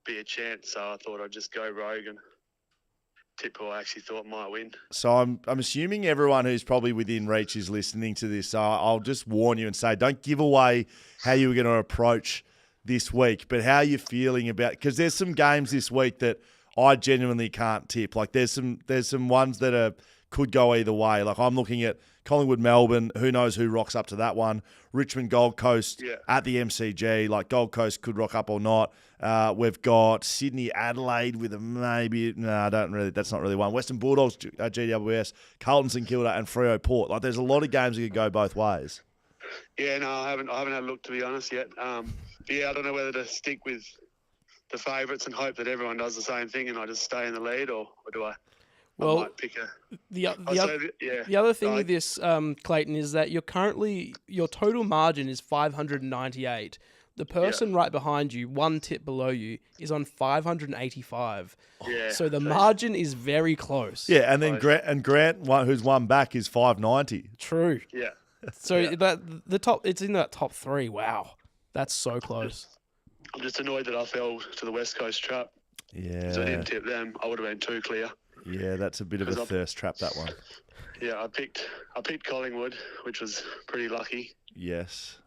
be a chance, so I thought I'd just go rogue and tip who I actually thought might win. So I'm assuming everyone who's probably within reach is listening to this. So I'll just warn you and say, don't give away how you were going to approach this week, but how you're feeling about, because there's some games this week that I genuinely can't tip. Like there's some ones that could go either way. Like I'm looking at Collingwood, Melbourne. Who knows who rocks up to that one? Richmond, Gold Coast at the MCG. Like Gold Coast could rock up or not. We've got Sydney, Adelaide with a maybe. No, that's not really one. Western Bulldogs, GWS, Carlton, St Kilda, and Freo Port. Like there's a lot of games that could go both ways. Yeah, no, I haven't had a look, to be honest, yet. But yeah, I don't know whether to stick with the favourites and hope that everyone does the same thing and I just stay in the lead, or do I? Well, I might pick a. the Yeah. the other thing Right. with this, Clayton, is that your total margin is 598. The person right behind you, one tip below you, is on 585. Yeah. So the margin is very close. Yeah, and then Grant, who's one back, is 590. True. Yeah. So the top, it's in that top 3. Wow, that's so close. I'm just annoyed that I fell to the West Coast trap. Yeah. So I didn't tip them. I would have been too clear. Yeah, that's a bit of a thirst trap, that one. Yeah, I picked Collingwood, which was pretty lucky. Yes.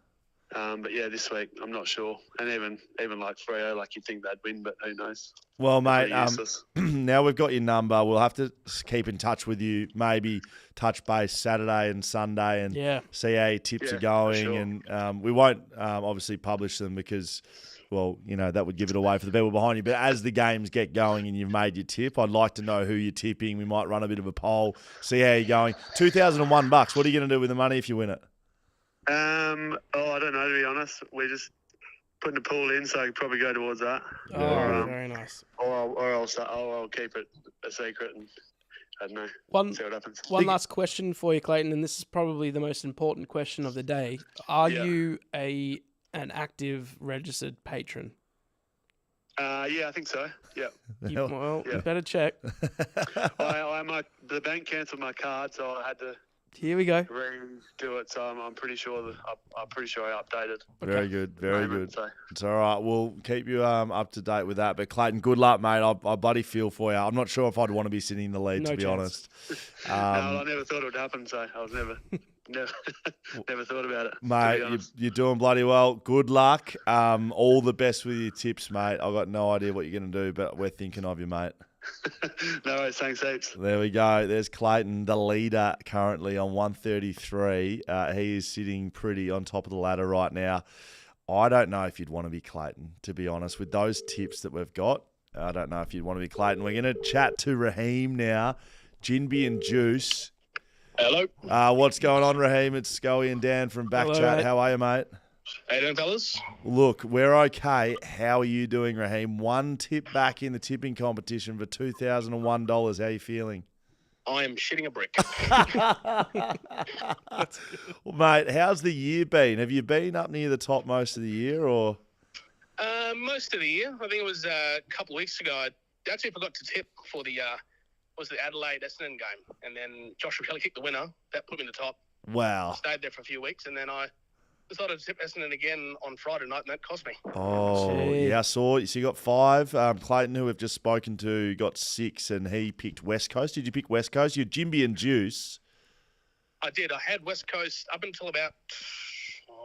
But yeah, this week I'm not sure. And even like Freo, like you'd think they'd win, but who knows? Well, mate, Pretty useless. now we've got your number. We'll have to keep in touch with you. Maybe touch base Saturday and Sunday and see how your tips are going. Sure. And we won't obviously publish them because, well, you know, that would give it away for the people behind you. But as the games get going and you've made your tip, I'd like to know who you're tipping. We might run a bit of a poll, see how you're going. $2,001. What are you going to do with the money if you win it? I don't know, to be honest. We're just putting a pool in, so I could probably go towards that. Oh, very nice. Or I'll keep it a secret and I don't know. See what happens. One last question for you, Clayton, and this is probably the most important question of the day. Are you an active registered patron? Yeah, I think so. Yeah. You better check. The bank cancelled my card, so I had to. Here we go. Redo it, so I'm pretty sure I updated. Very good, very good. So. It's all right. We'll keep you up to date with that. But Clayton, good luck, mate. I bloody feel for you. I'm not sure if I'd want to be sitting in the lead, to be honest. No, I never thought it would happen, so I was never thought about it. Mate, you're doing bloody well. Good luck. All the best with your tips, mate. I've got no idea what you're going to do, but we're thinking of you, mate. No worries, thanks heaps. There we go. There's Clayton, the leader currently on 133. He is sitting pretty on top of the ladder right now. I don't know if you'd want to be Clayton, to be honest. With those tips that we've got, I don't know if you'd want to be Clayton. We're going to chat to Raheem now. Ginby and Juice. Hello. What's going on, Raheem? It's Scully and Dan from BackChat. How are you, mate? How you doing, fellas? Look, we're okay. How are you doing, Raheem? One tip back in the tipping competition for $2,001. How are you feeling? I am shitting a brick. Well, mate, how's the year been? Have you been up near the top most of the year, or? Most of the year. I think it was a couple of weeks ago. I actually forgot to tip for the Adelaide Essendon game, and then Joshua Kelly kicked the winner. That put me in the top. Wow. I stayed there for a few weeks, and then I decided to tip Essendon again on Friday night, and that cost me. Oh, Gee. yeah, I saw. So you got 5. Clayton, who we've just spoken to, got 6, and he picked West Coast. Did you pick West Coast? You're Ginby and Juice. I did. I had West Coast up until about,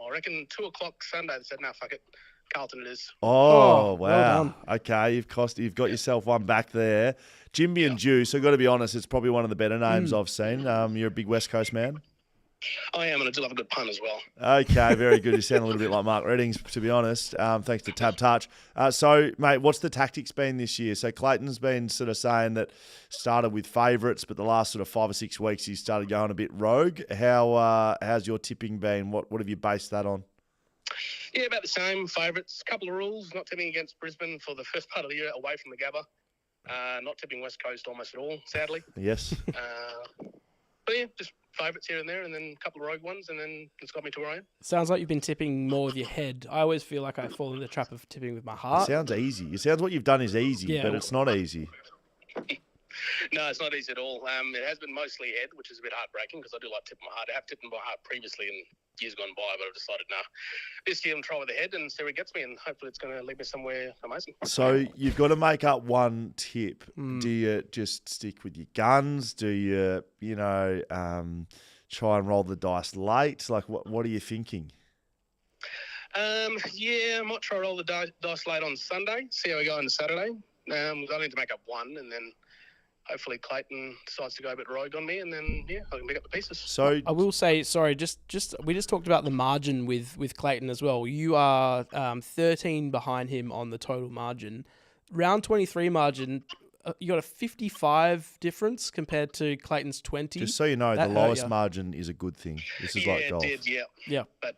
I reckon, 2 o'clock Sunday. I said, no, fuck it. Carlton it is. Oh, wow. well done. Okay, you've got yourself one back there. Ginby and Juice, I've got to be honest, it's probably one of the better names I've seen. You're a big West Coast man? I am, and I do love a good pun as well. Okay, very good. You sound a little bit like Mark Reddings, to be honest, thanks to TABtouch. So, mate, what's the tactics been this year? So Clayton's been sort of saying that started with favourites, but the last sort of 5 or 6 weeks he's started going a bit rogue. How's your tipping been? What have you based that on? Yeah, about the same. Favourites. Couple of rules. Not tipping against Brisbane for the first part of the year away from the Gabba. Not tipping West Coast almost at all, sadly. Yes. But yeah, just favourites here and there, and then a couple of rogue ones, and then it's got me to where I am. Sounds like you've been tipping more with your head. I always feel like I fall in the trap of tipping with my heart. It sounds easy. It sounds what you've done is easy, but it's not easy. No, it's not easy at all. It has been mostly head, which is a bit heartbreaking because I do like tipping my heart. I have tipped my heart previously in years gone by, but I've decided, this year I'm trying with the head and see where it gets me, and hopefully it's going to lead me somewhere amazing. So you've got to make up one tip. Do you just stick with your guns? Do you, try and roll the dice late? Like, what are you thinking? Yeah, I might try to roll the dice late on Sunday, see how we go on Saturday. I need to make up one, and then hopefully Clayton decides to go a bit rogue on me, and then, I can pick up the pieces. So I will say, sorry, we just talked about the margin with Clayton as well. You are 13 behind him on the total margin. Round 23 margin, a 55 difference compared to Clayton's 20. Just so you know, That the hurt lowest ya. margin is a good thing. This is yeah, like golf. it did, yeah. Yeah. But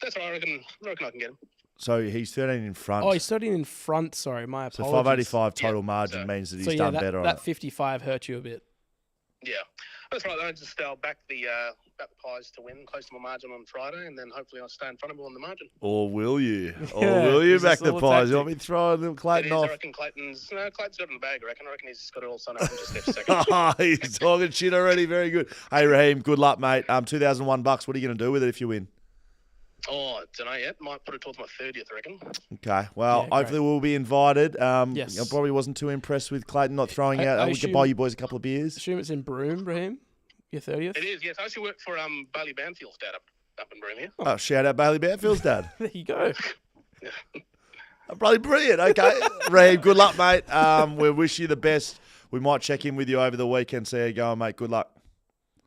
that's all right. I reckon I can get him. So he's 13 in front. Oh, he's 13 in front. Sorry, my so apologies. 585 total Yeah, margin so- means that he's So yeah, done better on that it. 55 hurt you a bit. Yeah, that's right. I just back the Pies to win close to my margin on Friday, and then hopefully I'll stay in front of him on the margin. Or will you? Or Yeah, will you is this back the all a Pies? You tactic? want me to throw a little It Clayton is, off? I reckon Clayton's got it in the bag. I reckon he's got it all signed up and just left second. He's talking shit already. Very good. Hey, Raheem, good luck, mate. $2,001. What are you going to do with it if you win? Oh, I don't know yet. Might put it towards my 30th, I reckon. Okay. Well, Yeah, hopefully we'll be invited. Yes. I probably wasn't too impressed with Clayton not throwing out. I We could assume- buy you boys a couple of beers. Assume it's in Broome, Raheem. Your 30th. It is, yes. I actually work for Bailey Banfield's dad up in Broome here. Oh, shout out Bailey Banfield's dad. There you go. Bloody brilliant. Okay. Raheem, good luck, mate. We wish you the best. We might check in with you over the weekend, see how you're going, mate. Good luck.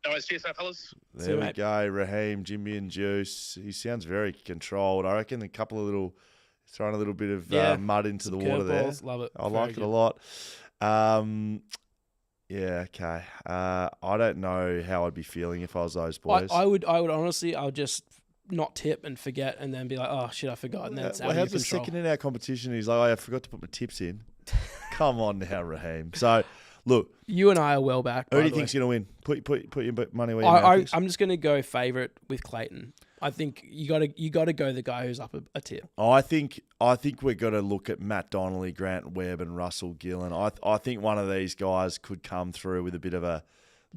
All right, cheers, fellas. See There you, we mate. go. Raheem, Jimmy and Juice. He sounds very controlled. I reckon a couple of little, throwing a little bit of Yeah, mud into the Some water there. curveballs, love it. I Very liked it good. a lot. Yeah, okay. I don't know how I'd be feeling if I was those boys. I would honestly, I would just not tip and forget, and then be like, oh shit, I forgot, and then it's out of your how's the control. second in our competition? He's like, oh, I forgot to put my tips in. Come on now, Raheem. So, look, You and I are well back. who by do you the way. think's going to win? Put your money where your mouth is. I'm just gonna go favourite with Clayton. I think you gotta go the guy who's up a tip. I think we're going to look at Matt Donnelly, Grant Webb, and Russell Gillen. I think one of these guys could come through with a bit of a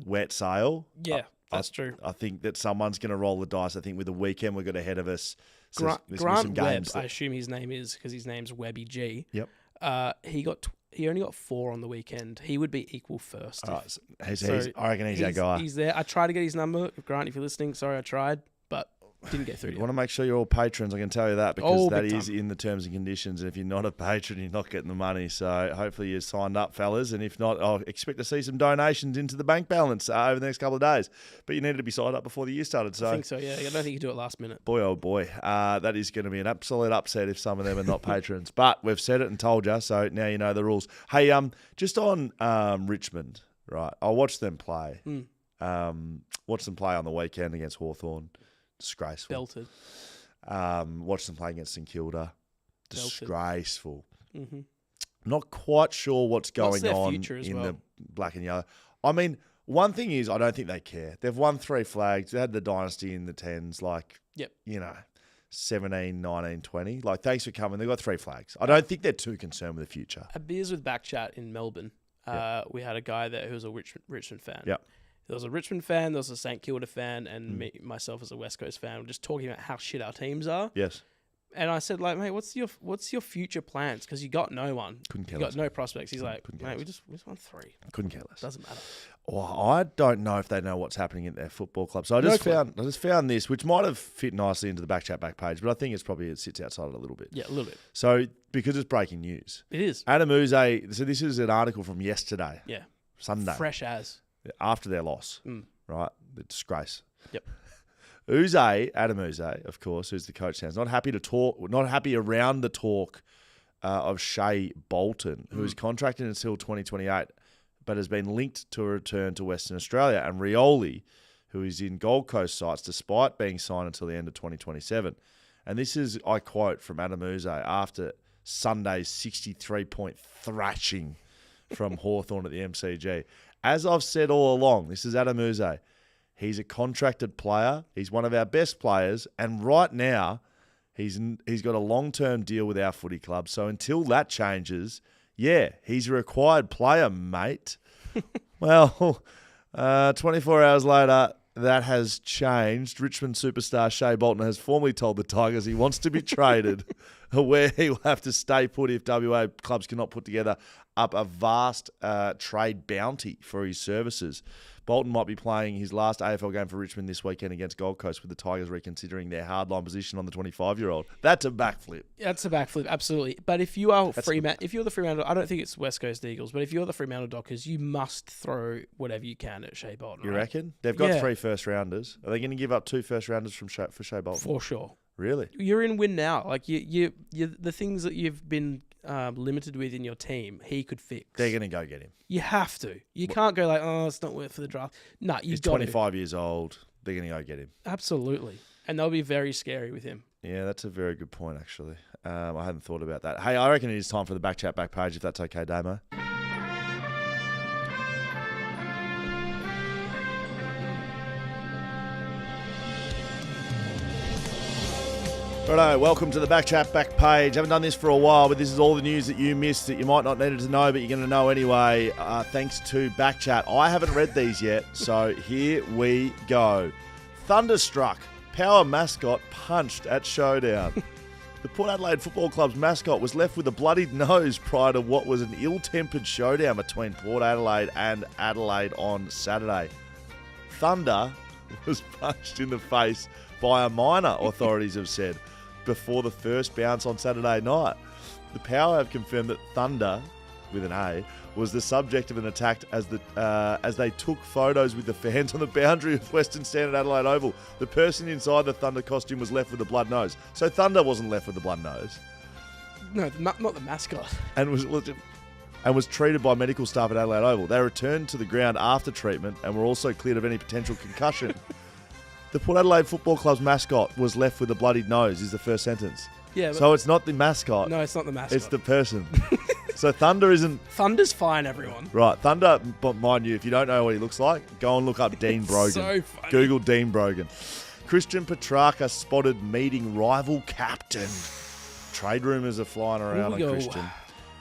wet sail. Yeah, that's true. I think that someone's going to roll the dice. I think with the weekend we've got ahead of us, Grant there's gonna be some Webb, games I that- assume his name is because his name's Webby G. Yep. He only got 4 on the weekend. He would be equal first. All right, so So I reckon he's our guy. He's there. I tried to get his number. Grant, if you're listening, sorry I tried, but didn't get through to You you. want to make sure you're all patrons, I can tell you that, because Oh, that big is time. in the terms and conditions. And if you're not a patron, you're not getting the money. So hopefully you're signed up, fellas. And if not, I'll expect to see some donations into the bank balance over the next couple of days. But you needed to be signed up before the year started. So I think so, yeah. I don't think you do it last minute. boy, oh boy, that is going to be an absolute upset if some of them are not patrons. But we've said it and told you, so now you know the rules. Hey, just on Richmond, right? I watched them play. Watched them play on the weekend against Hawthorn. Disgraceful. Belted. Watched them play against St Kilda. Belted. Disgraceful. Mm-hmm. Not quite sure what's going their on future as in well? the black and yellow. I mean, one thing is, I don't think they care. They've won 3 flags. They had the dynasty in the 10s, like, Yep. 17, 19, 20. Like, thanks for coming. They've got 3 flags. I don't think they're too concerned with the future. At Beers with BackChat in Melbourne, we had a guy there who was a Richmond fan. Yep. There was a Richmond fan, there was a St Kilda fan, and myself as a West Coast fan. We're just talking about how shit our teams are. Yes. And I said, like, mate, what's your future plans? Because you got no one. Couldn't care You less. got no prospects. He's like, couldn't care mate, less. we just won 3. Couldn't care less. Doesn't matter. Well, I don't know if they know what's happening at their football club. So I No just clue. found this, which might have fit nicely into the BackChat back page, but I think it sits outside it a little bit. Yeah, a little bit. So because it's breaking news, It is. Adam Uze. So this is an article from yesterday, Yeah. Sunday, Fresh as. after their loss, Mm. right? The disgrace. Yep. Adam Uze, of course, who's the coach now, is not happy around the talk of Shea Bolton, who is contracted until 2028, but has been linked to a return to Western Australia, and Rioli, who is in Gold Coast sites despite being signed until the end of 2027. And this is, I quote, from Adam Uze after Sunday's 63-point thrashing from Hawthorn at the MCG. As I've said all along, this is Adam Uze. He's a contracted player. He's one of our best players. And right now, he's got a long-term deal with our footy club. So until that changes, yeah, he's a required player, mate. Well, 24 hours later, that has changed. Richmond superstar Shea Bolton has formally told the Tigers he wants to be traded, where he will have to stay put if WA clubs cannot put together up a vast trade bounty for his services. Bolton might be playing his last AFL game for Richmond this weekend against Gold Coast, with the Tigers reconsidering their hardline position on the 25-year-old. That's a backflip. That's a backflip, absolutely. But if you are if you're the Fremantle, I don't think it's West Coast Eagles, but if you're the Fremantle Dockers, you must throw whatever you can at Shea Bolton. You right? reckon? They've got Yeah. 3 first-rounders. Are they going to give up 2 first-rounders for Shea Bolton? For sure. Really? You're in win now. Like you the things that you've been limited with in your team, he could fix. They're going to go get him. You have to. You can't go like, oh, it's not worth for the draft. No, you've He's got 25 years old. They're going to go get him. Absolutely. And they'll be very scary with him. Yeah, that's a very good point, actually. I hadn't thought about that. Hey, I reckon it is time for the BackChat back page, if that's okay, Damo. Righto, welcome to the BackChat back page. Haven't done this for a while, but this is all the news that you missed that you might not need to know, but you're going to know anyway, thanks to BackChat. I haven't read these yet, so here we go. Thunderstruck, Power mascot punched at showdown. The Port Adelaide Football Club's mascot was left with a bloodied nose prior to what was an ill-tempered showdown between Port Adelaide and Adelaide on Saturday. Thunder was punched in the face by a minor, authorities have said, before the first bounce on Saturday night. The Power have confirmed that Thunder, with an A, was the subject of an attack as they took photos with the fans on the boundary of Western Standard Adelaide Oval. The person inside the Thunder costume was left with a blood nose. So Thunder wasn't left with a blood nose. No, not the mascot. And was treated by medical staff at Adelaide Oval. They returned to the ground after treatment and were also cleared of any potential concussion. The Port Adelaide Football Club's mascot was left with a bloodied nose, is the first sentence. Yeah. So it's not the mascot. No, it's not the mascot. It's the person. So Thunder isn't... Thunder's fine, everyone. Right. Thunder, but mind you, if you don't know what he looks like, go and look up Dean Brogan. So funny. Google Dean Brogan. Christian Petrarca spotted meeting rival captain. Trade rumours are flying around on Christian.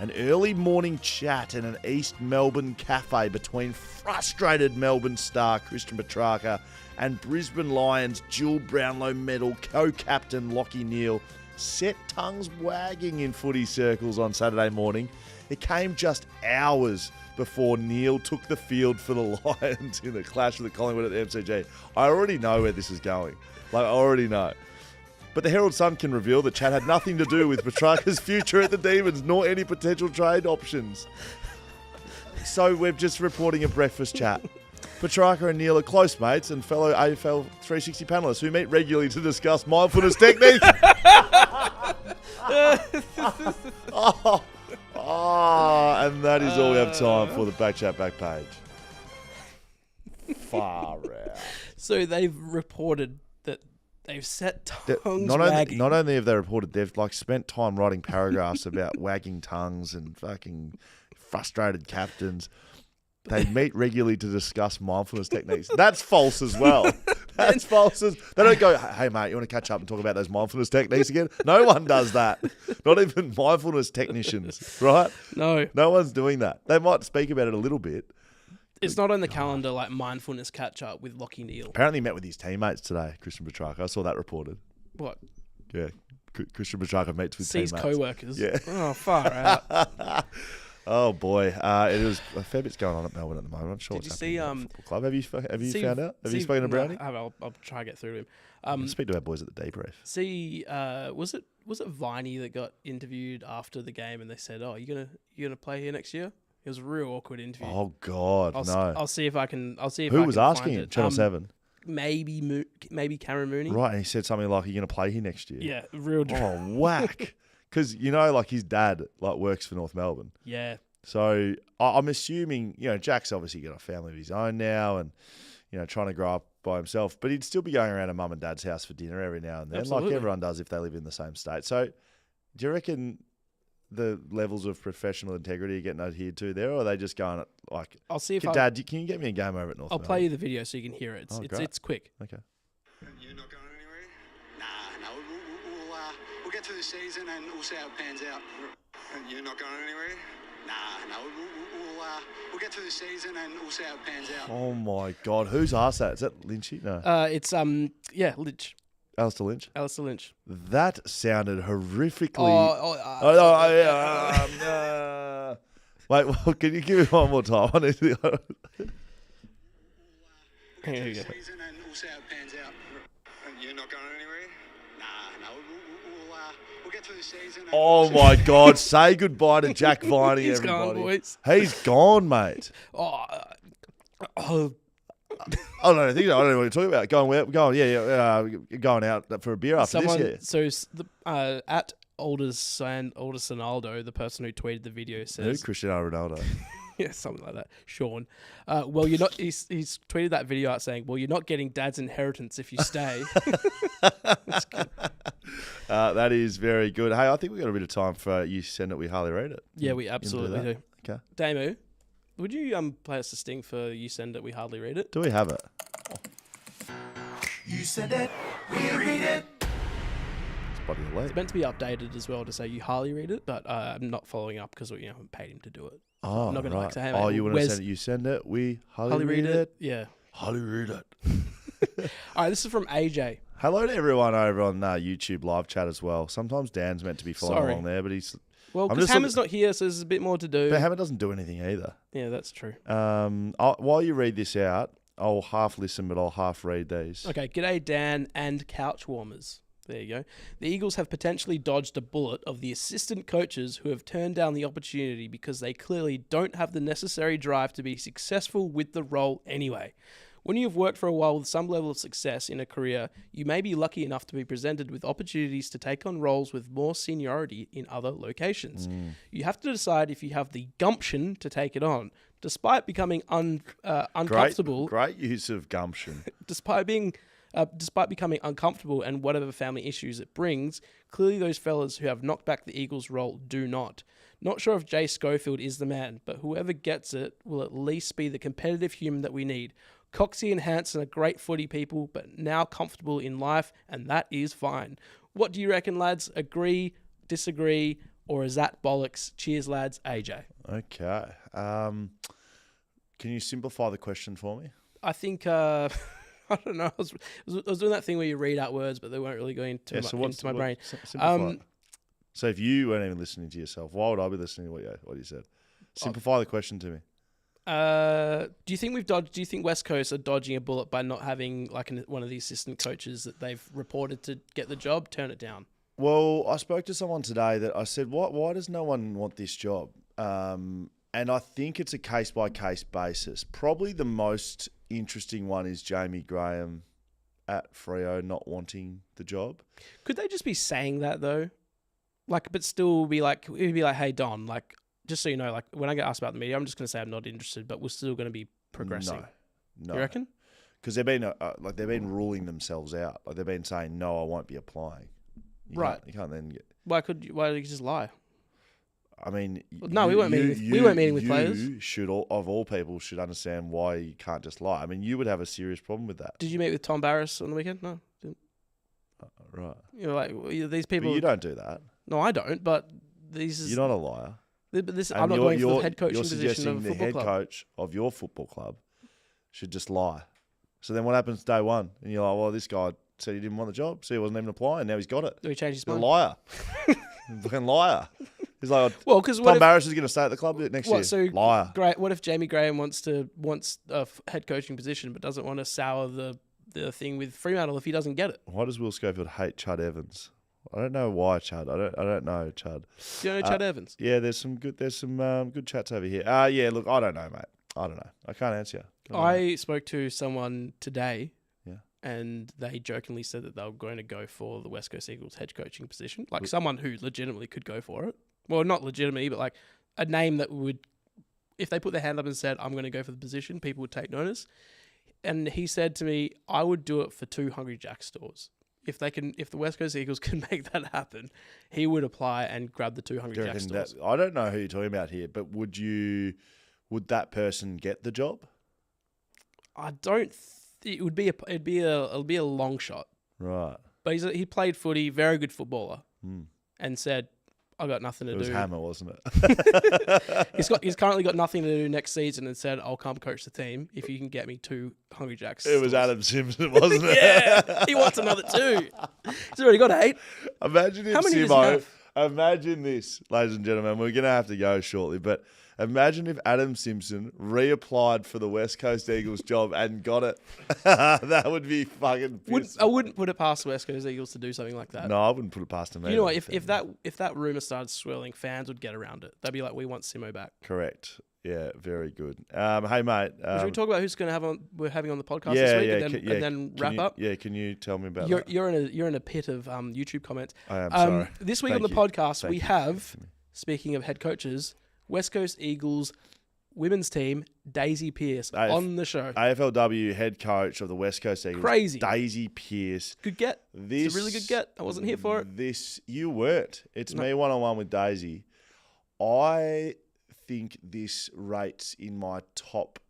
An early morning chat in an East Melbourne cafe between frustrated Melbourne star Christian Petrarca and Brisbane Lions dual Brownlow medal co-captain Lachie Neale set tongues wagging in footy circles on Saturday morning. It came just hours before Neale took the field for the Lions in a clash with the Collingwood at the MCG. I already know where this is going. I already know. But the Herald Sun can reveal the chat had nothing to do with Petrarca's future at the Demons, nor any potential trade options. So we're just reporting a breakfast chat. Petrarca and Neale are close mates and fellow AFL 360 panellists who meet regularly to discuss mindfulness techniques. And that is all we have time for the BackChat back page. Far out. So they've reported that they've set tongues wagging. Not only have they reported, they've spent time writing paragraphs about wagging tongues and fucking frustrated captains. They meet regularly to discuss mindfulness techniques. That's false as well. That's false. They don't go, hey, mate, you want to catch up and talk about those mindfulness techniques again? No one does that. Not even mindfulness technicians, right? No. No one's doing that. They might speak about it a little bit. It's not on the calendar like mindfulness catch-up with Lachie Neale. Apparently he met with his teammates today, Christian Petrarca. I saw that reported. What? Yeah. Christian Petrarca meets with Sees teammates. co-workers. Yeah. Oh, far out. Oh boy, it was a fair bit's going on at Melbourne at the moment. I'm sure. Did you what's see? happening at the football club? Have you found out? Have you spoken to Brownie? No, I'll try to get through to him. Speak to our boys at the debrief. See, was it Viney that got interviewed after the game and they said, "Oh, you gonna play here next year?" It was a real awkward interview. Oh God, no. I'll see if I can. Who was asking him? Channel 7. Maybe Cameron Mooney. Right, and he said something like, "Are you going to play here next year?" Yeah, real. Oh, whack. Because his dad works for North Melbourne. Yeah. So I'm assuming, Jack's obviously got a family of his own now and, trying to grow up by himself. But he'd still be going around to mum and dad's house for dinner every now and then, Absolutely. like everyone does if they live in the same state. So do you reckon the levels of professional integrity are getting adhered to there, or are they just going I'll see if Dad, can you get me a game over at North I'll Melbourne? play you the video so you can hear it. It's quick. Okay. You're not going anywhere? Nah, we'll get through the season and we'll see how it pans out. You're not going anywhere? Nah, we'll get through the season and we'll see how it pans out. Oh my God, who's asked that? Is that Lynchy? No. It's Lynch. Alistair Lynch. Alistair Lynch. That sounded horrifically. Wait, well, can you give me one more time? Here we go. Season and we'll see how it pans out. You're not going anywhere? Nah, we'll get through the season. And Oh my God! Say goodbye to Jack Viney, He's everybody. gone, boys. He's gone, mate. I don't know what you're talking about. Going out for a beer after this year. So at Oldest Ronaldo, the person who tweeted the video, Who? says, Cristiano Ronaldo. yeah, something like that. Sean. Well, you're not. He's tweeted that video out saying, "Well, you're not getting Dad's inheritance if you stay." That's good. That is very good. Hey, I think we've got a bit of time for You Send It, We Hardly Read It. Yeah, we absolutely do. Okay. Damo, would you play us a sting for You Send It, We Hardly Read It? Do we have it? You send it, we read it. It's bloody late. It's meant to be updated as well to say You Hardly Read It, but I'm not following up because we haven't paid him to do it. Oh, I'm not gonna right. say, hey, oh, mate, you want to where's- send it? You send it. We hardly Hardly read it. Yeah. Hardly read it. All right, this is from AJ. Hello to everyone over on YouTube live chat as well. Sometimes Dan's meant to be following Sorry. along there, but he's. Well, I'm because just Hammer's not here, so there's a bit more to do. But Hammer doesn't do anything either. Yeah, that's true. While you read this out, I'll half listen, but I'll half read these. Okay, g'day Dan and couch warmers. There you go. The Eagles have potentially dodged a bullet of the assistant coaches who have turned down the opportunity because they clearly don't have the necessary drive to be successful with the role anyway. When you've worked for a while with some level of success in a career, you may be lucky enough to be presented with opportunities to take on roles with more seniority in other locations. You have to decide if you have the gumption to take it on. Despite becoming uncomfortable, Great use of gumption. despite becoming uncomfortable and whatever family issues it brings, clearly those fellas who have knocked back the Eagles' role do not. Not sure if Jay Schofield is the man, but whoever gets it will at least be the competitive human that we need. Coxie and Hanson are great footy people, but now comfortable in life, and that is fine. What do you reckon, lads? Agree, disagree, or is that bollocks? Cheers, lads. AJ. Okay. Can you simplify the question for me? I think... I don't know. I was doing that thing where you read out words, but they weren't really going into my brain. Simplify it. So if you weren't even listening to yourself, why would I be listening to what you said? Simplify the question to me. Do you think West Coast are dodging a bullet by not having one of the assistant coaches that they've reported to get the job turn it down? Well, I spoke to someone today that I said, why does no one want this job? And I think it's a case-by-case basis. Probably the most interesting one is Jamie Graham at Freo not wanting the job. Could they just be saying that, though? But still be like, it'd be like, hey, Don, just so you know, when I get asked about the media, I'm just going to say I'm not interested, but we're still going to be progressing. No. You reckon? Because they've been ruling themselves out. They've been saying, no, I won't be applying. You can't then get... Why did you just lie? I mean... No, we weren't meeting with players. You should, of all people, should understand why you can't just lie. I mean, you would have a serious problem with that. Did you meet with Tom Barris on the weekend? No. Didn't. Right. These people... But you don't do that. No, I don't, but these... You're not a liar. I'm not going for the head coaching position of a the football head club. coach of your football club should just lie. So then what happens day one? And you're like, well, this guy said he didn't want the job, so he wasn't even applying. Now he's got it. Do he change his He's a mind? liar. Fucking liar. He's like, well, because Tom Barris is going to stay at the club next year. So liar. Great. What if Jamie Graham wants a head coaching position but doesn't want to sour the thing with Fremantle if he doesn't get it? Why does Will Schofield hate Chud Evans? I don't know why, Chud. I don't know, Chud. Do you know Chud Evans? Yeah, there's some good chats over here. Yeah, look, I don't know, mate. I don't know. I can't answer you. I spoke to someone today. Yeah. And they jokingly said that they were going to go for the West Coast Eagles head coaching position. Someone who legitimately could go for it. Well, not legitimately, but a name that would, if they put their hand up and said, I'm going to go for the position, people would take notice. And he said to me, I would do it for 2 Hungry Jack stores. If the West Coast Eagles can make that happen, he would apply and grab the 2 Hungry Jack stores. I don't know who you're talking about here, but would that person get the job? I don't. It'd be a long shot. Right. But he played footy, very good footballer, and said, "I got nothing to do." It was Hammer, wasn't it? He's currently got nothing to do next season, and said, "I'll come coach the team if you can get me 2 Hungry Jacks." It was Adam Simpson, wasn't it? Yeah, he wants another 2. He's already got 8. Imagine if How many does he Simo. have? Imagine this, ladies and gentlemen. We're going to have to go shortly, but imagine if Adam Simpson reapplied for the West Coast Eagles job and got it. That would be fucking piss. I wouldn't put it past the West Coast Eagles to do something like that. No, I wouldn't put it past him. You know what? If that rumor started swirling, fans would get around it. They'd be like, "We want Simo back." Correct. Yeah, very good. Hey, mate. Should we talk about who's going to we're having on the podcast yeah, this week, yeah, and then wrap up? Yeah, can you tell me about You're that? you're in a pit of YouTube comments. I am sorry. This week Thank on the you. podcast, Thank we you for have, listening. speaking of head coaches, West Coast Eagles women's team, Daisy Pearce, on the show. AFLW head coach of the West Coast Eagles. Crazy. Daisy Pearce. Good get. It's a really good get. I wasn't here for it. You weren't. It's me one-on-one with Daisy. I think this rates in my top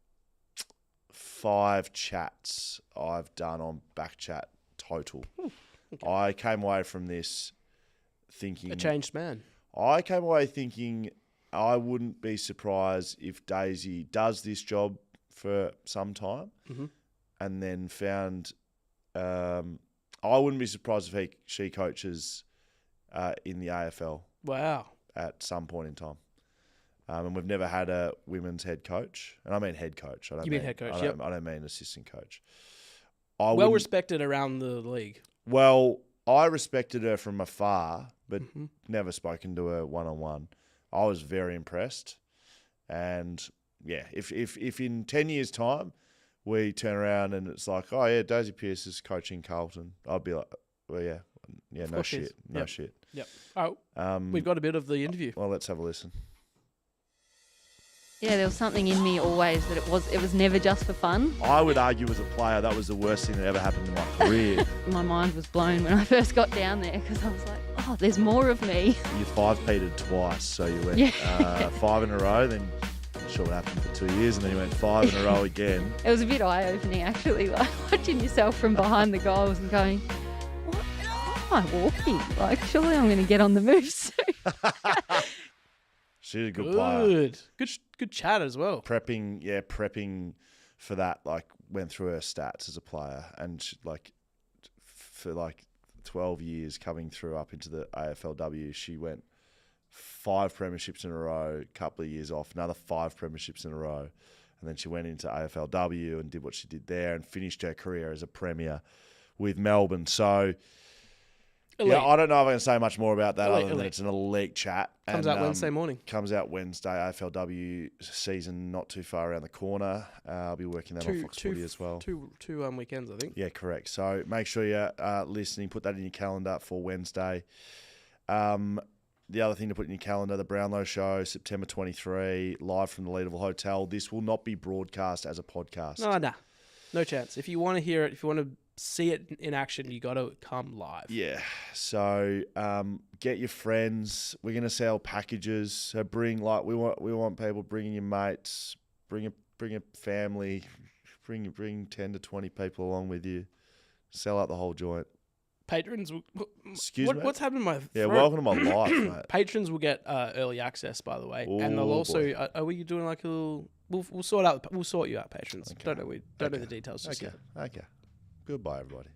5 chats I've done on BackChat total. Okay. I came away from this thinking... A changed man. I came away thinking I wouldn't be surprised if Daisy does this job for some time and then found... I wouldn't be surprised if she coaches in the AFL. Wow. At some point in time. And we've never had a women's head coach. And I mean head coach. I mean head coach, I don't mean assistant coach. Well respected around the league. Well, I respected her from afar, but never spoken to her one-on-one. I was very impressed. And, yeah, if in 10 years' time we turn around and it's like, oh, yeah, Daisy Pearce is coaching Carlton, I'd be like, well, yeah, no shit. No shit. Yep. Oh, we've got a bit of the interview. Well, let's have a listen. Yeah, there was something in me always that it was never just for fun. I would argue as a player that was the worst thing that ever happened in my career. My mind was blown when I first got down there because I was like, oh, there's more of me. You 5-peated twice, so you went 5 in a row, then I'm not sure what happened for 2 years, and then you went 5 in a row again. It was a bit eye-opening actually, like watching yourself from behind the goals and going, what am I walking? Like, surely I'm going to get on the move soon. She's a good player. Good chat as well. Prepping for that, like, went through her stats as a player, and she, like, for like 12 years coming through up into the AFLW, she went 5 premierships in a row, a couple of years off, another 5 premierships in a row, and then she went into AFLW and did what she did there and finished her career as a premier with Melbourne. So, elite. Yeah, I don't know if I can say much more about that other than it's an elite chat. Comes out Wednesday morning. Comes out Wednesday. AFLW season not too far around the corner. I'll be working that on Fox Footy as well. Two weekends, I think. Yeah, correct. So make sure you're listening. Put that in your calendar for Wednesday. The other thing to put in your calendar, the Brownlow Show, September 23, live from the Leederville Hotel. This will not be broadcast as a podcast. No chance. If you want to hear it, if you want to see it in action, you got to come live. Yeah. So get your friends. We're gonna sell packages. So we want people bringing your mates, bring a family, bring 10 to 20 people along with you. Sell out the whole joint. Patrons, Excuse me. What's happened to my throat? Yeah, welcome to my life, mate. Patrons will get early access, by the way, and they'll also. Are we doing like a little? We'll sort you out, patrons. Okay. Don't know the details just yet. Okay. Goodbye, everybody.